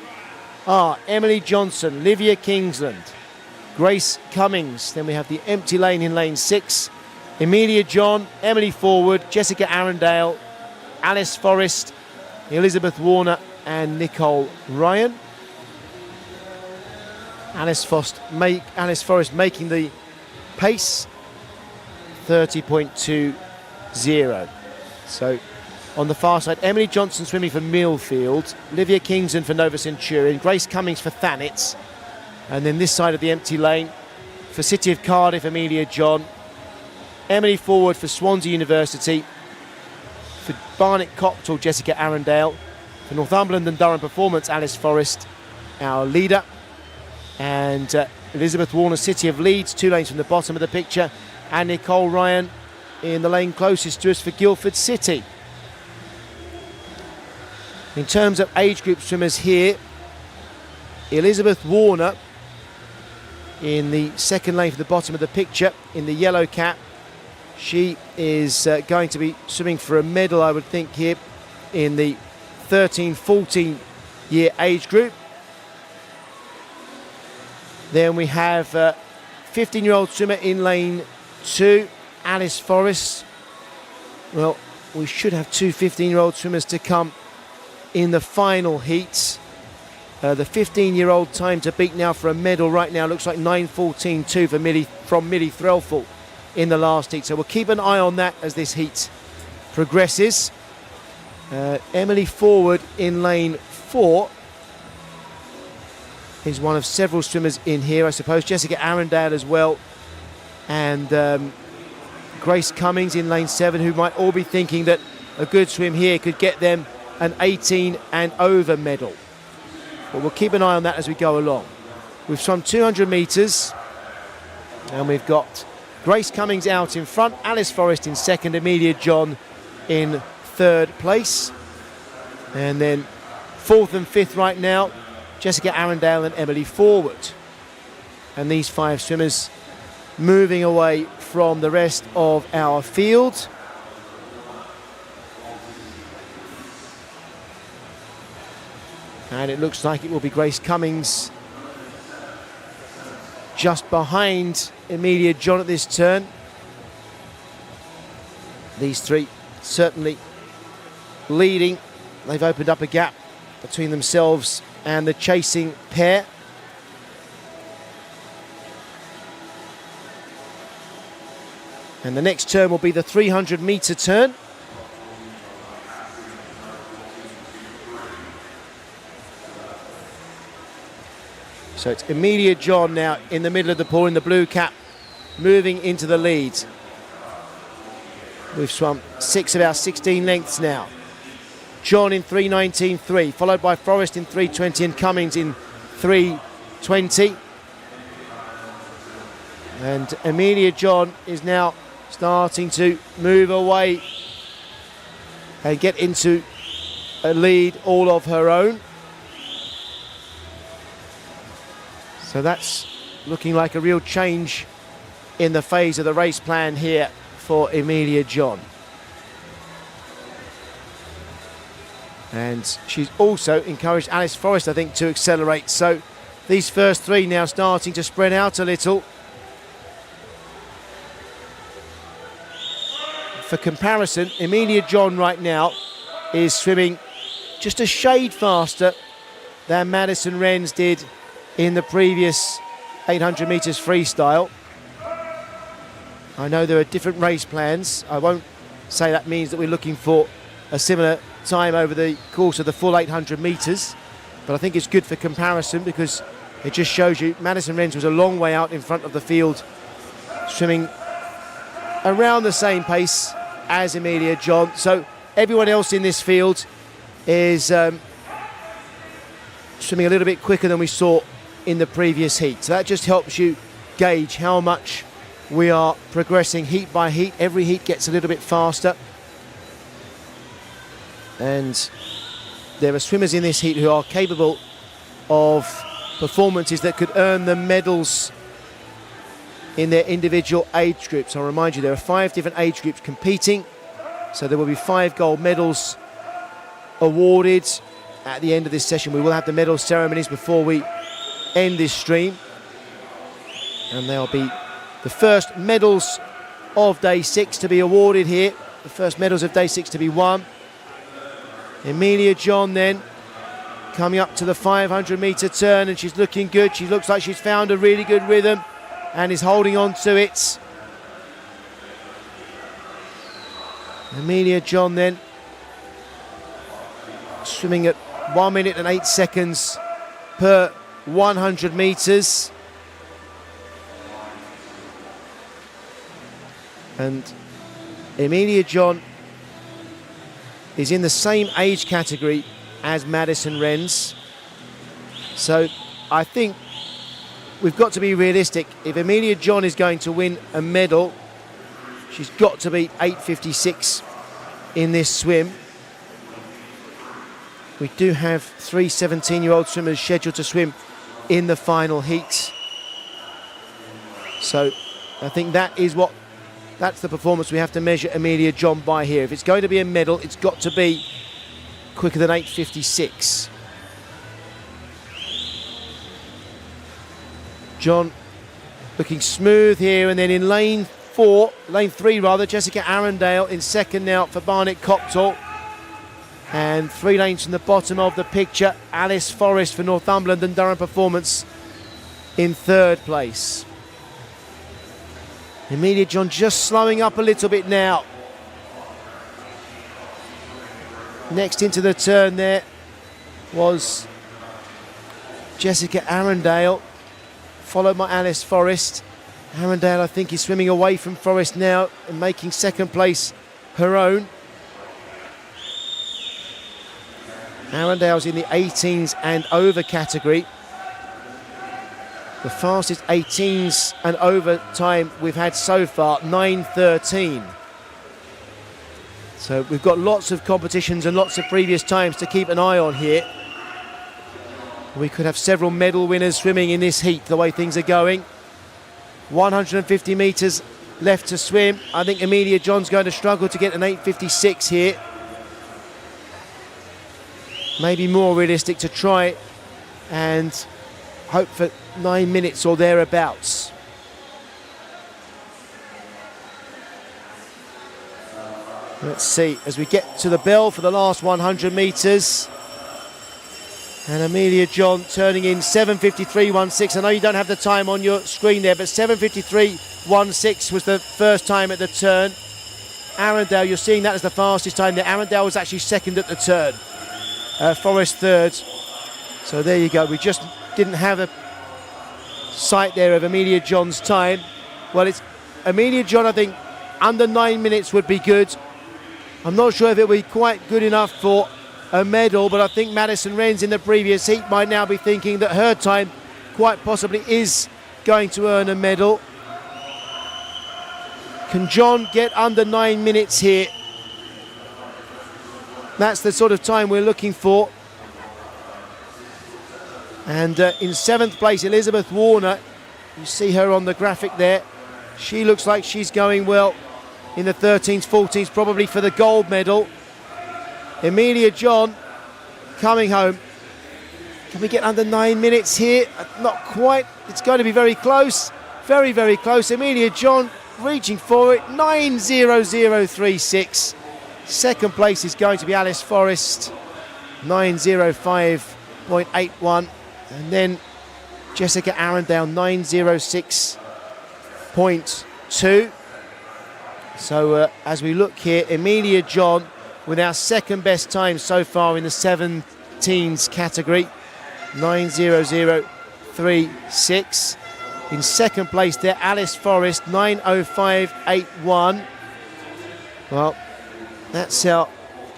are Emily Johnson, Livia Kingsland, Grace Cummings. Then we have the empty lane in lane 6. Emilia John, Emily Forward, Jessica Arundale, Alice Forrest, Elizabeth Warner and Nicole Ryan. Alice Forrest making the pace, 30.20. So on the far side, Emily Johnson swimming for Millfield, Livia Kingsland for Nova Centurion, Grace Cummings for Thanet, and then this side of the empty lane for City of Cardiff, Emilia John, Emily Forward for Swansea University, for Barnet Copthall, Jessica Arundale, For Northumberland and Durham Performance, Alice Forrest, our leader. And Elizabeth Warner, City of Leeds, 2 lanes from the bottom of the picture. And Nicole Ryan in the lane closest to us for Guildford City. In terms of age group swimmers here, Elizabeth Warner in the 2nd lane from the bottom of the picture in the yellow cap. She is going to be swimming for a medal, I would think, here in the 13-14 year age group. Then we have 15-year-old swimmer in lane 2, Alice Forrest. Well, we should have 2 15-year-old swimmers to come in the final heats. The 15-year-old time to beat now for a medal right now looks like 9:14.2 from Millie Threlfall in the last heat. So we'll keep an eye on that as this heat progresses. Emily Forward in lane 4 is one of several swimmers in here, I suppose. Jessica Arundale as well. And Grace Cummings in lane 7, who might all be thinking that a good swim here could get them an 18 and over medal. But we'll keep an eye on that as we go along. We've swum 200 metres and we've got Grace Cummings out in front, Alice Forrest in 2nd, Amelia John in 3rd place. And then 4th and 5th right now, Jessica Arundale and Emily Forward. And these 5 swimmers moving away from the rest of our field. And it looks like it will be Grace Cummings just behind Amelia John at this turn. These 3 certainly leading. They've opened up a gap between themselves and the chasing pair. And the next turn will be the 300-metre turn. So it's Amelia John now in the middle of the pool in the blue cap, moving into the lead. We've swum 6 of our 16 lengths now. John in 3:19.3, followed by Forrest in 3:20 and Cummings in 3:20. And Amelia John is now starting to move away and get into a lead all of her own. So that's looking like a real change in the phase of the race plan here for Amelia John. And she's also encouraged Alice Forrest, I think, to accelerate. So these first 3 now starting to spread out a little. For comparison, Amelia John right now is swimming just a shade faster than Madison Wrens did in the previous 800 metres freestyle. I know there are different race plans. I won't say that means that we're looking for a similar time over the course of the full 800 metres, but I think it's good for comparison because it just shows you Madison Wrens was a long way out in front of the field, swimming around the same pace as Amelia John. So everyone else in this field is swimming a little bit quicker than we saw in the previous heat. So that just helps you gauge how much we are progressing heat by heat. Every heat gets a little bit faster. And there are swimmers in this heat who are capable of performances that could earn them medals in their individual age groups. I'll remind you, there are 5 different age groups competing. So there will be 5 gold medals awarded at the end of this session. We will have the medal ceremonies before we end this stream. And there'll be the first medals of day 6 to be awarded here. The first medals of day 6 to be won. Amelia John then coming up to the 500-metre turn, and she's looking good. She looks like she's found a really good rhythm and is holding on to it. Amelia John then swimming at 1 minute and 8 seconds per 100 metres. And Amelia John is in the same age category as Madison Renz. So I think we've got to be realistic. If Amelia John is going to win a medal, she's got to beat 8:56 in this swim. We do have 3 17-year-old swimmers scheduled to swim in the final heat. So I think that's the performance we have to measure Amelia John by here. If it's going to be a medal, it's got to be quicker than 8:56. John looking smooth here, and then in lane 3 rather, Jessica Arundale in second now for Barnet Copthall. And 3 lanes from the bottom of the picture, Alice Forrest for Northumberland and Durham Performance in third place. Amelia John just slowing up a little bit now. Next into the turn there was Jessica Arundale, followed by Alice Forrest. Arundale, I think, is swimming away from Forrest now and making second place her own. Arundale's in the 18s and over category. The fastest 18s and over time we've had so far, 9:13. So we've got lots of competitions and lots of previous times to keep an eye on here. We could have several medal winners swimming in this heat, the way things are going. 150 metres left to swim. I think Amelia John's going to struggle to get an 8:56 here. Maybe more realistic to try and hope for 9 minutes or thereabouts. Let's see, as we get to the bell for the last 100 metres. And Amelia John turning in 7:53.16. I know you don't have the time on your screen there, but 7:53.16 was the first time at the turn. Arundale, you're seeing that as the fastest time there. Arundale was actually second at the turn. Forrest third. So there you go. We just didn't have a sight there of Amelia John's time. Well, it's Amelia John, I think, under 9 minutes would be good. I'm not sure if it will be quite good enough for a medal, but I think Madison Renz in the previous heat might now be thinking that her time quite possibly is going to earn a medal. Can John get under 9 minutes here? That's the sort of time we're looking for. And in 7th place, Elizabeth Warner. You see her on the graphic there. She looks like she's going well in the 13s, 14s, probably for the gold medal. Amelia John coming home. Can we get under 9 minutes here? Not quite. It's going to be very close. Very, very close. Amelia John reaching for it. 9:00.36. Second place is going to be Alice Forrest. 9:05.81. And then Jessica Arundale, 9:06.2. So as we look here, Amelia John with our second best time so far in the 17s category, 9:00.36. In second place there, Alice Forrest, 9:05.81. Well, that's our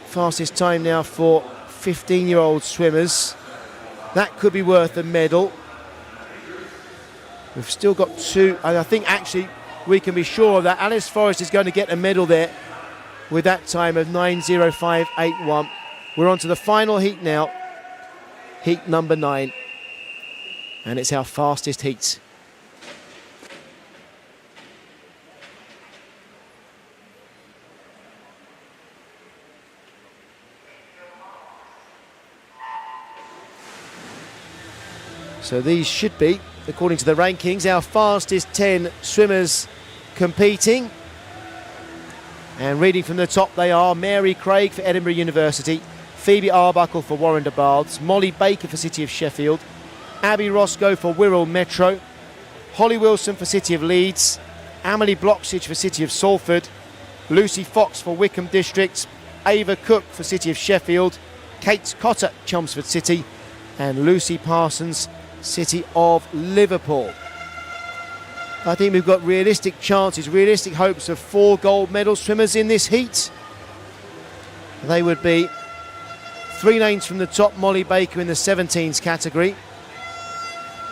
fastest time now for 15-year-old swimmers. That could be worth a medal. We've still got 2, and I think actually we can be sure of that. Alice Forrest is going to get a medal there with that time of 9:05.81. We're on to the final heat now, heat number 9, and it's our fastest heat. So these should be, according to the rankings, our fastest 10 swimmers competing. And reading from the top, they are Mary Craig for Edinburgh University, Phoebe Arbuckle for Warren de Baths, Molly Baker for City of Sheffield, Abby Roscoe for Wirral Metro, Holly Wilson for City of Leeds, Amelie Bloxage for City of Salford, Lucy Fox for Wickham District, Ava Cook for City of Sheffield, Kate Cotter, Chelmsford City, and Lucy Parsons, City of Liverpool. I think we've got realistic chances, realistic hopes of 4 gold medal swimmers in this heat. They would be 3 lanes from the top, Molly Baker in the 17s category.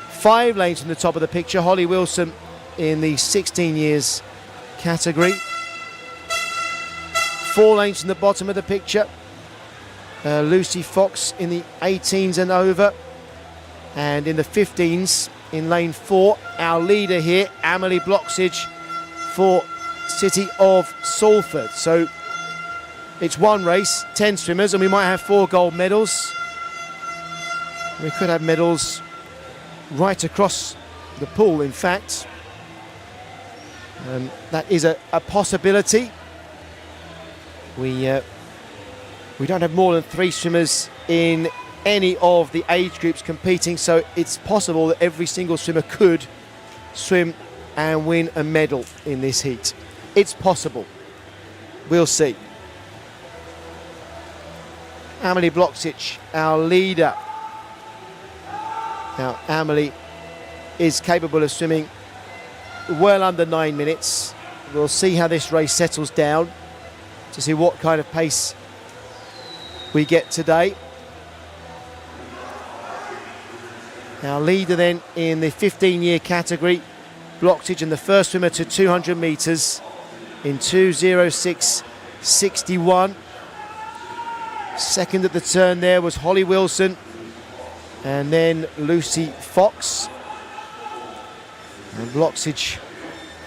5 lanes from the top of the picture, Holly Wilson in the 16 years category. 4 lanes from the bottom of the picture, Lucy Fox in the 18s and over. And in the 15s, in lane 4, our leader here, Amelie Bloxage for City of Salford. So it's one race, 10 swimmers, and we might have 4 gold medals. We could have medals right across the pool, in fact. That is a possibility. We don't have more than 3 swimmers in any of the age groups competing, so it's possible that every single swimmer could swim and win a medal in this heat. It's possible. We'll see. Amelie Bloxage, our leader. Now, Amelie is capable of swimming well under 9 minutes. We'll see how this race settles down to see what kind of pace we get today. Our leader then in the 15-year category, Bloxage, and the first swimmer to 200 metres in 2:06.61. Second at the turn there was Holly Wilson, and then Lucy Fox. And Bloxage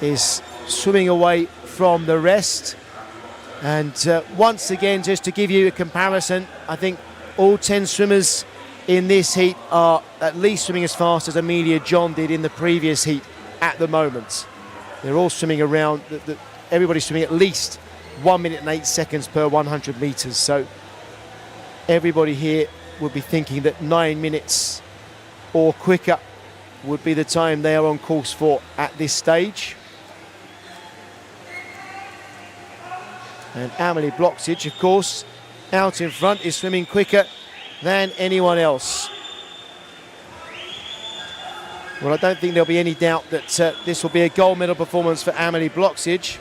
is swimming away from the rest. And once again, just to give you a comparison, I think all 10 swimmers in this heat are at least swimming as fast as Amelia John did in the previous heat at the moment. They're all swimming around, everybody's swimming at least 1 minute and 8 seconds per 100 metres. So everybody here would be thinking that 9 minutes or quicker would be the time they are on course for at this stage. And Amelie Bloxage, of course, out in front, is swimming quicker than anyone else. Well, I don't think there'll be any doubt that this will be a gold medal performance for Amelie Bloxage.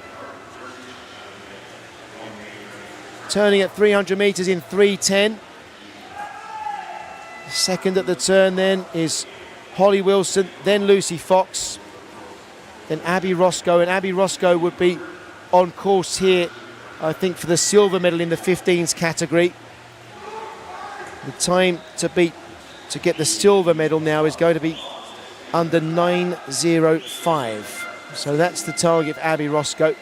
Turning at 300 metres in 3:10. Second at the turn then is Holly Wilson, then Lucy Fox, then Abby Roscoe. And Abby Roscoe would be on course here, I think, for the silver medal in the 15s category. The time to beat to get the silver medal now is going to be under 9:05. So that's the target for Abby Roscoe.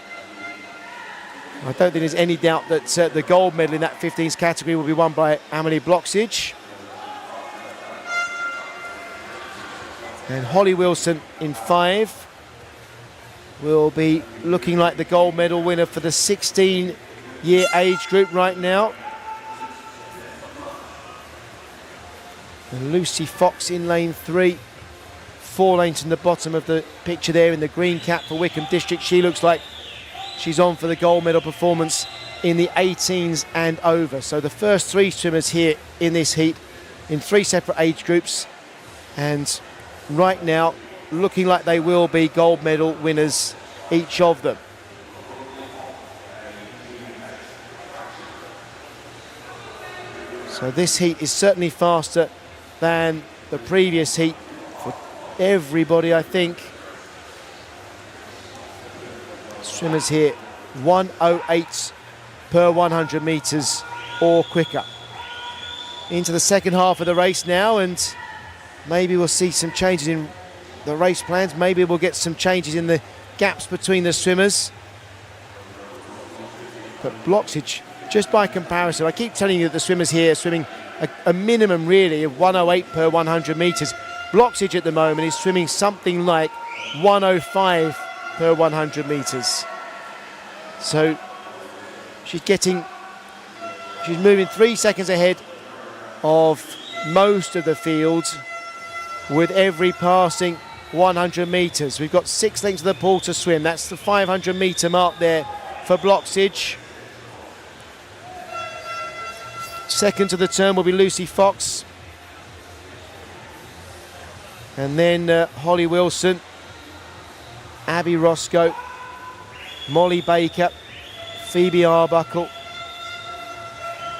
I don't think there's any doubt that the gold medal in that 15s category will be won by Amelie Bloxage. And Holly Wilson in 5 will be looking like the gold medal winner for the 16-year age group right now. And Lucy Fox in lane 3, 4 lanes from the bottom of the picture there in the green cap for Wickham District. She looks like she's on for the gold medal performance in the 18s and over. So the first 3 swimmers here in this heat in 3 separate age groups, and right now looking like they will be gold medal winners, each of them. So this heat is certainly faster than the previous heat for everybody, I think. Swimmers here 1:08 per 100 metres or quicker. Into the second half of the race now, and maybe we'll see some changes in the race plans. Maybe we'll get some changes in the gaps between the swimmers. But Bloxage, just by comparison, I keep telling you that the swimmers here are swimming a minimum really of 1:08 per 100 metres. Bloxage at the moment is swimming something like 1:05 per 100 metres. So she's moving 3 seconds ahead of most of the field with every passing 100 metres. We've got 6 lengths of the pool to swim. That's the 500 metre mark there for Bloxage. Second to the turn will be Lucy Fox. And then Holly Wilson, Abby Roscoe, Molly Baker, Phoebe Arbuckle,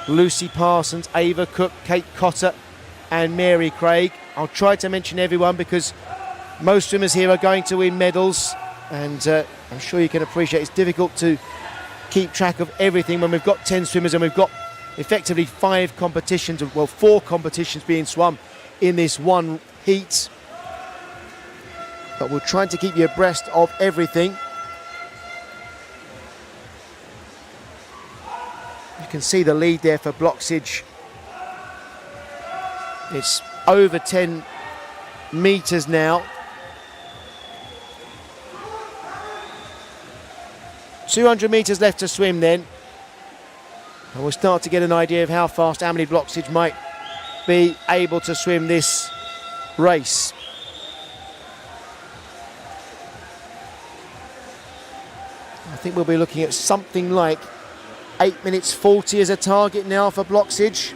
Lucy Parsons, Ava Cook, Kate Cotter and Mary Craig. I'll try to mention everyone because most swimmers here are going to win medals, and I'm sure you can appreciate it's difficult to keep track of everything when we've got 10 swimmers and we've got effectively 5 competitions, well 4 competitions being swum in this one heat. But we're trying to keep you abreast of everything. You can see the lead there for Bloxage. It's over 10 metres now. 200 metres left to swim then. And we'll start to get an idea of how fast Amelie Bloxage might be able to swim this race. I think we'll be looking at something like 8 minutes 40 as a target now for Bloxage.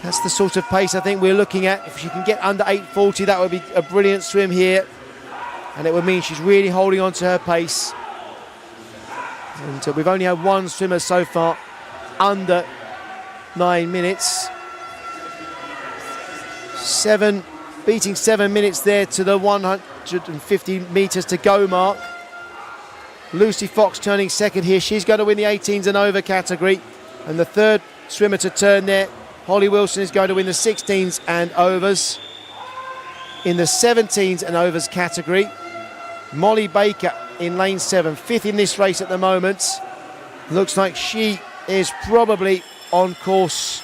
That's the sort of pace I think we're looking at. If she can get under 8:40, that would be a brilliant swim here. And it would mean she's really holding on to her pace. And we've only had one swimmer so far under 9 minutes. Beating 7 minutes there to the 150 metres to go mark. Lucy Fox turning second here. She's going to win the 18s and over category. And the third swimmer to turn there, Holly Wilson, is going to win the 16s and overs. In the 17s and overs category, Molly Baker in lane 7, 5th in this race at the moment. Looks like she is probably on course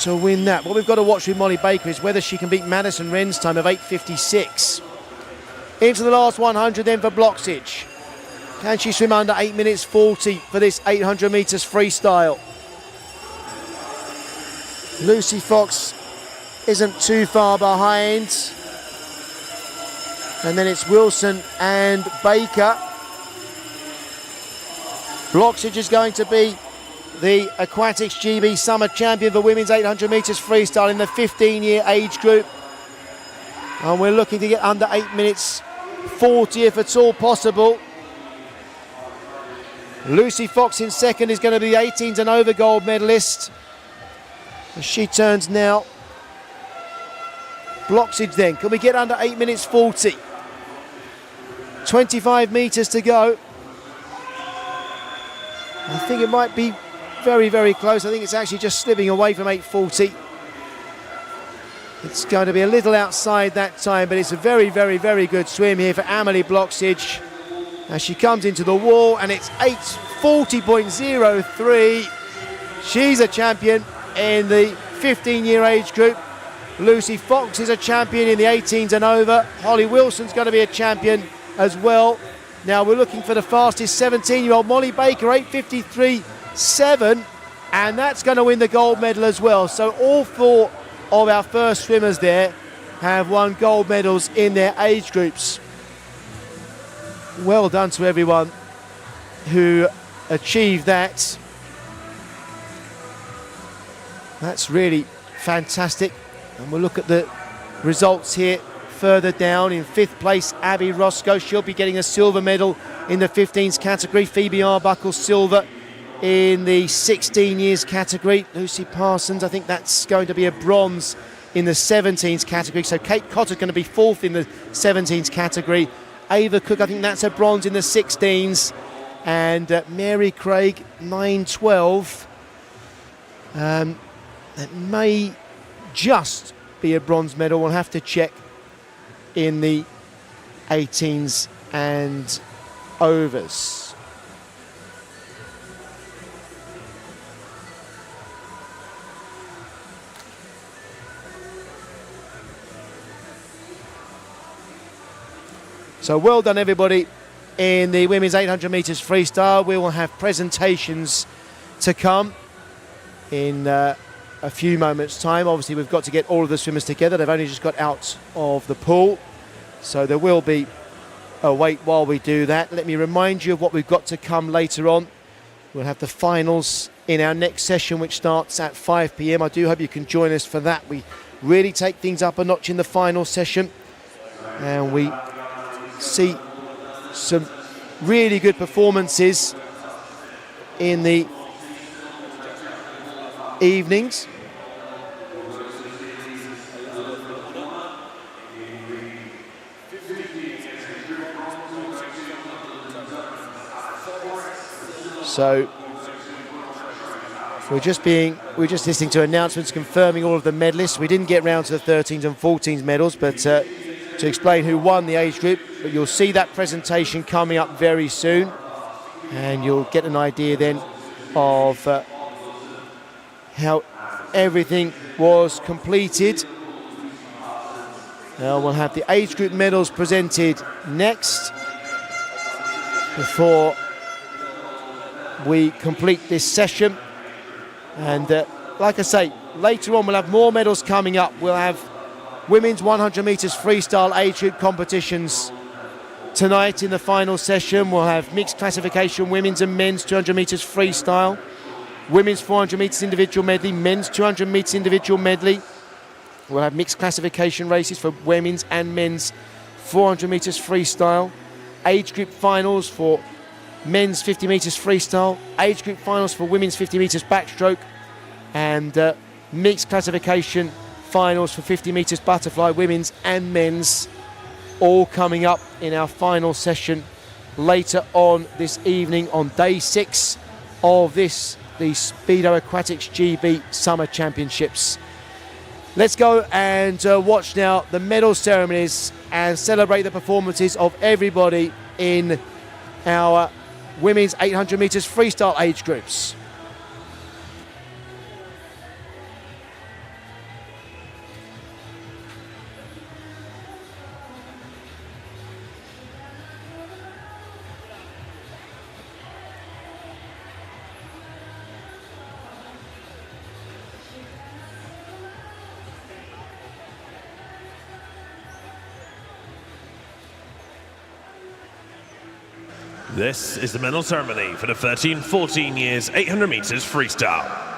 to win that. What we've got to watch with Molly Baker is whether she can beat Madison Wren's time of 8:56. Into the last 100 then for Bloxage. Can she swim under 8 minutes 40 for this 800 metres freestyle? Lucy Fox isn't too far behind. And then it's Wilson and Baker. Bloxage is going to be the Aquatics GB Summer Champion for women's 800 metres freestyle in the 15-year age group. And we're looking to get under 8 minutes 40 if at all possible. Lucy Fox in second is going to be the 18s and over gold medalist. As she turns now. Bloxage then. Can we get under 8 minutes 40? 25 metres to go. I think it might be very, very close. I think it's actually just slipping away from 8:40. It's going to be a little outside that time, but it's a very, very, very good swim here for Amelie Bloxage as she comes into the wall, and it's 8:40.03. She's a champion in the 15-year age group. Lucy Fox is a champion in the 18s and over. Holly Wilson's going to be a champion as well. Now we're looking for the fastest 17-year-old Molly Baker, 8:53.7, and that's going to win the gold medal as well. So all 4 of our first swimmers there have won gold medals in their age groups. Well done to everyone who achieved that. That's really fantastic. And we'll look at the results here further down. In 5th place, Abby Roscoe. She'll be getting a silver medal in the 15s category. Phoebe Arbuckle, silver in the 16 years category. Lucy Parsons, I think that's going to be a bronze in the 17s category. So Kate Cotter's going to be 4th in the 17s category. Ava Cook, I think that's a bronze in the 16s. And Mary Craig, 9:12. That may just be a bronze medal. We'll have to check in the 18s and overs. So well done everybody in the women's 800 metres freestyle. We will have presentations to come in a few moments time. Obviously we've got to get all of the swimmers together. They've only just got out of the pool, so there will be a wait while we do that. Let me remind you of what we've got to come later on. We'll have the finals in our next session, which starts at 5 p.m. I do hope you can join us for that. We really take things up a notch in the final session, and we see some really good performances in the evenings. So we're just listening to announcements confirming all of the medalists. We didn't get round to the 13s and 14s medals, but to explain who won the age group. But you'll see that presentation coming up very soon, and you'll get an idea then of how everything was completed. Now we'll have the age group medals presented next before we complete this session. And like I say, later on we'll have more medals coming up. We'll have women's 100 metres freestyle age group competitions tonight in the final session. We'll have mixed classification, women's and men's 200 metres freestyle, women's 400 metres individual medley, men's 200 metres individual medley. We'll have mixed classification races for women's and men's 400 metres freestyle, age group finals for men's 50 metres freestyle, age group finals for women's 50 metres backstroke, and mixed classification finals for 50 metres butterfly, women's and men's, all coming up in our final session later on this evening on day 6 of the Speedo Aquatics GB Summer Championships. Let's go and watch now the medal ceremonies and celebrate the performances of everybody in our women's 800 metres freestyle age groups. This is the medal ceremony for the 13-14 years 800 metres freestyle.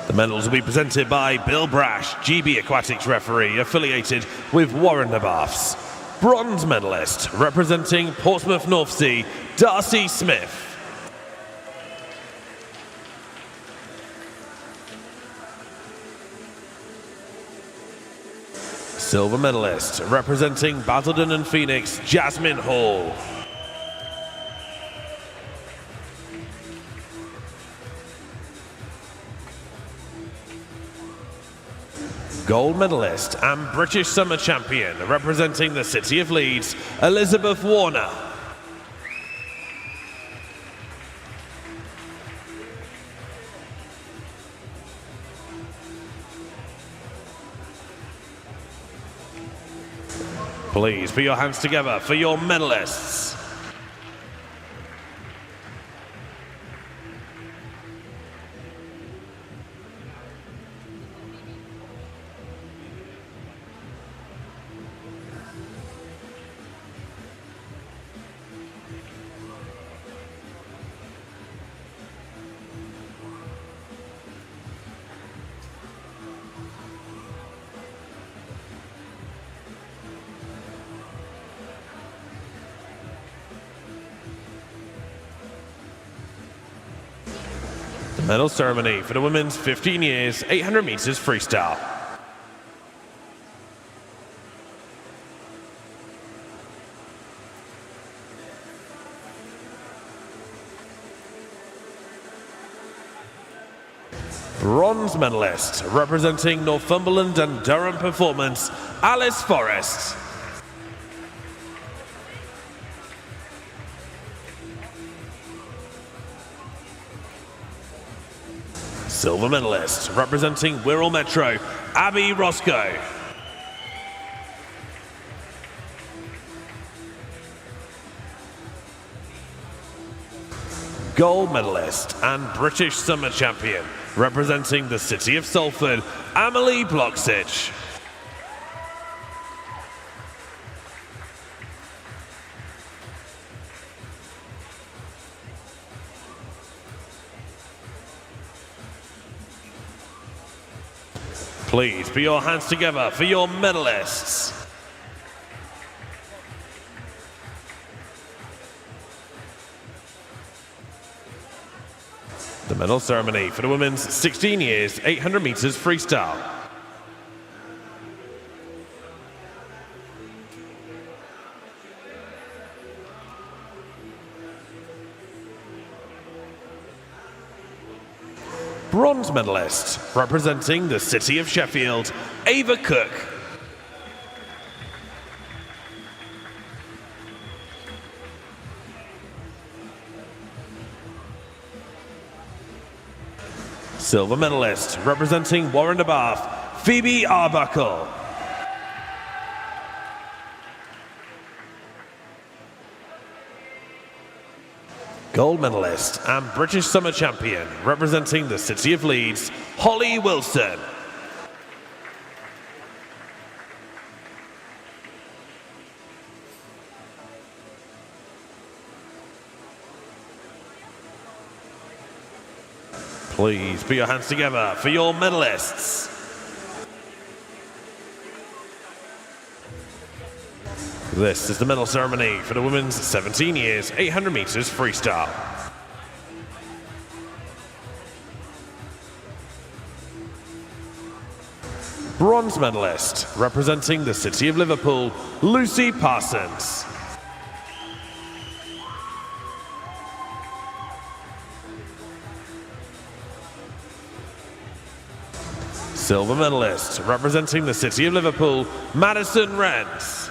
The medals will be presented by Bill Brash, GB Aquatics referee, affiliated with Warren Nabaths. Bronze medalist, representing Portsmouth North Sea, Darcy Smith. Silver medalist, representing Basildon and Phoenix, Jasmine Hall. Gold medalist and British Summer Champion, representing the City of Leeds, Elizabeth Warner. Please put your hands together for your medalists. Medal ceremony for the women's 15 years 800 metres freestyle. Bronze medalist, representing Northumberland and Durham Performance, Alice Forrest. Silver medalist, representing Wirral Metro, Abby Roscoe. gold medalist and British summer champion, representing the city of Salford, Amelie Bloksic. Please put your hands together for your medalists. The medal ceremony for the women's 16 years, 800 meters freestyle. Bronze medalist, representing the city of Sheffield, Ava Cook. Silver medalist, representing Warren de Bath, Phoebe Arbuckle. Gold medalist and British summer champion, representing the city of Leeds, Holly Wilson. Please put your hands together for your medalists. This is the medal ceremony for the women's 17 years, 800 meters freestyle. Bronze medalist, representing the city of Liverpool, Lucy Parsons. Silver medalist, representing the city of Liverpool, Madison Rents.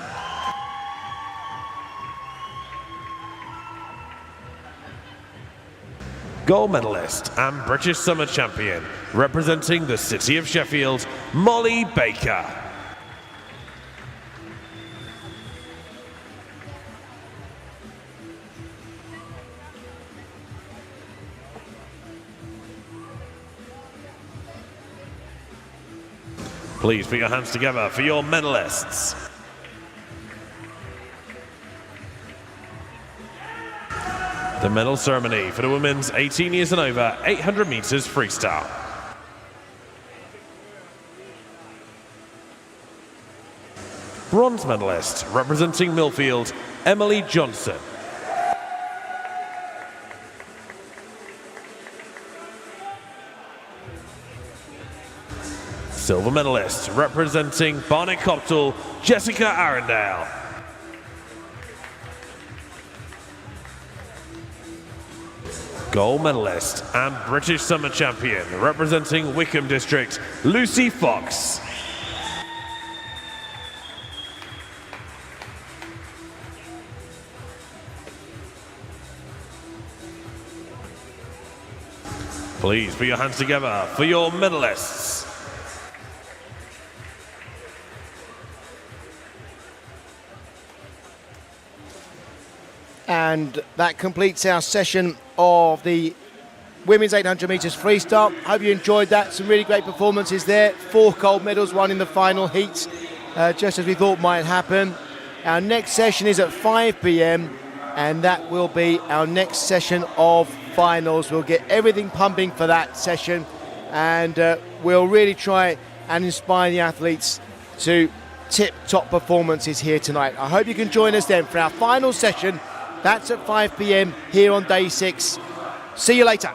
Gold medalist and British summer champion, representing the city of Sheffield, Molly Baker. Please put your hands together for your medalists. The medal ceremony for the women's 18 years and over, 800 meters freestyle. Bronze medalist, representing Millfield, Emily Johnson. Silver medalist, representing Barnet Coptal, Jessica Arundale. Gold medalist and British summer champion, representing Wickham District, Lucy Fox. Please put your hands together for your medalists. And that completes our session of the women's 800 metres freestyle. Hope you enjoyed that. Some really great performances there. 4 gold medals, 1 in the final heat, just as we thought might happen. Our next session is at 5 p.m. and that will be our next session of finals. We'll get everything pumping for that session, and we'll really try and inspire the athletes to tip-top performances here tonight. I hope you can join us then for our final session. That's at 5 p.m. here on day 6. See you later.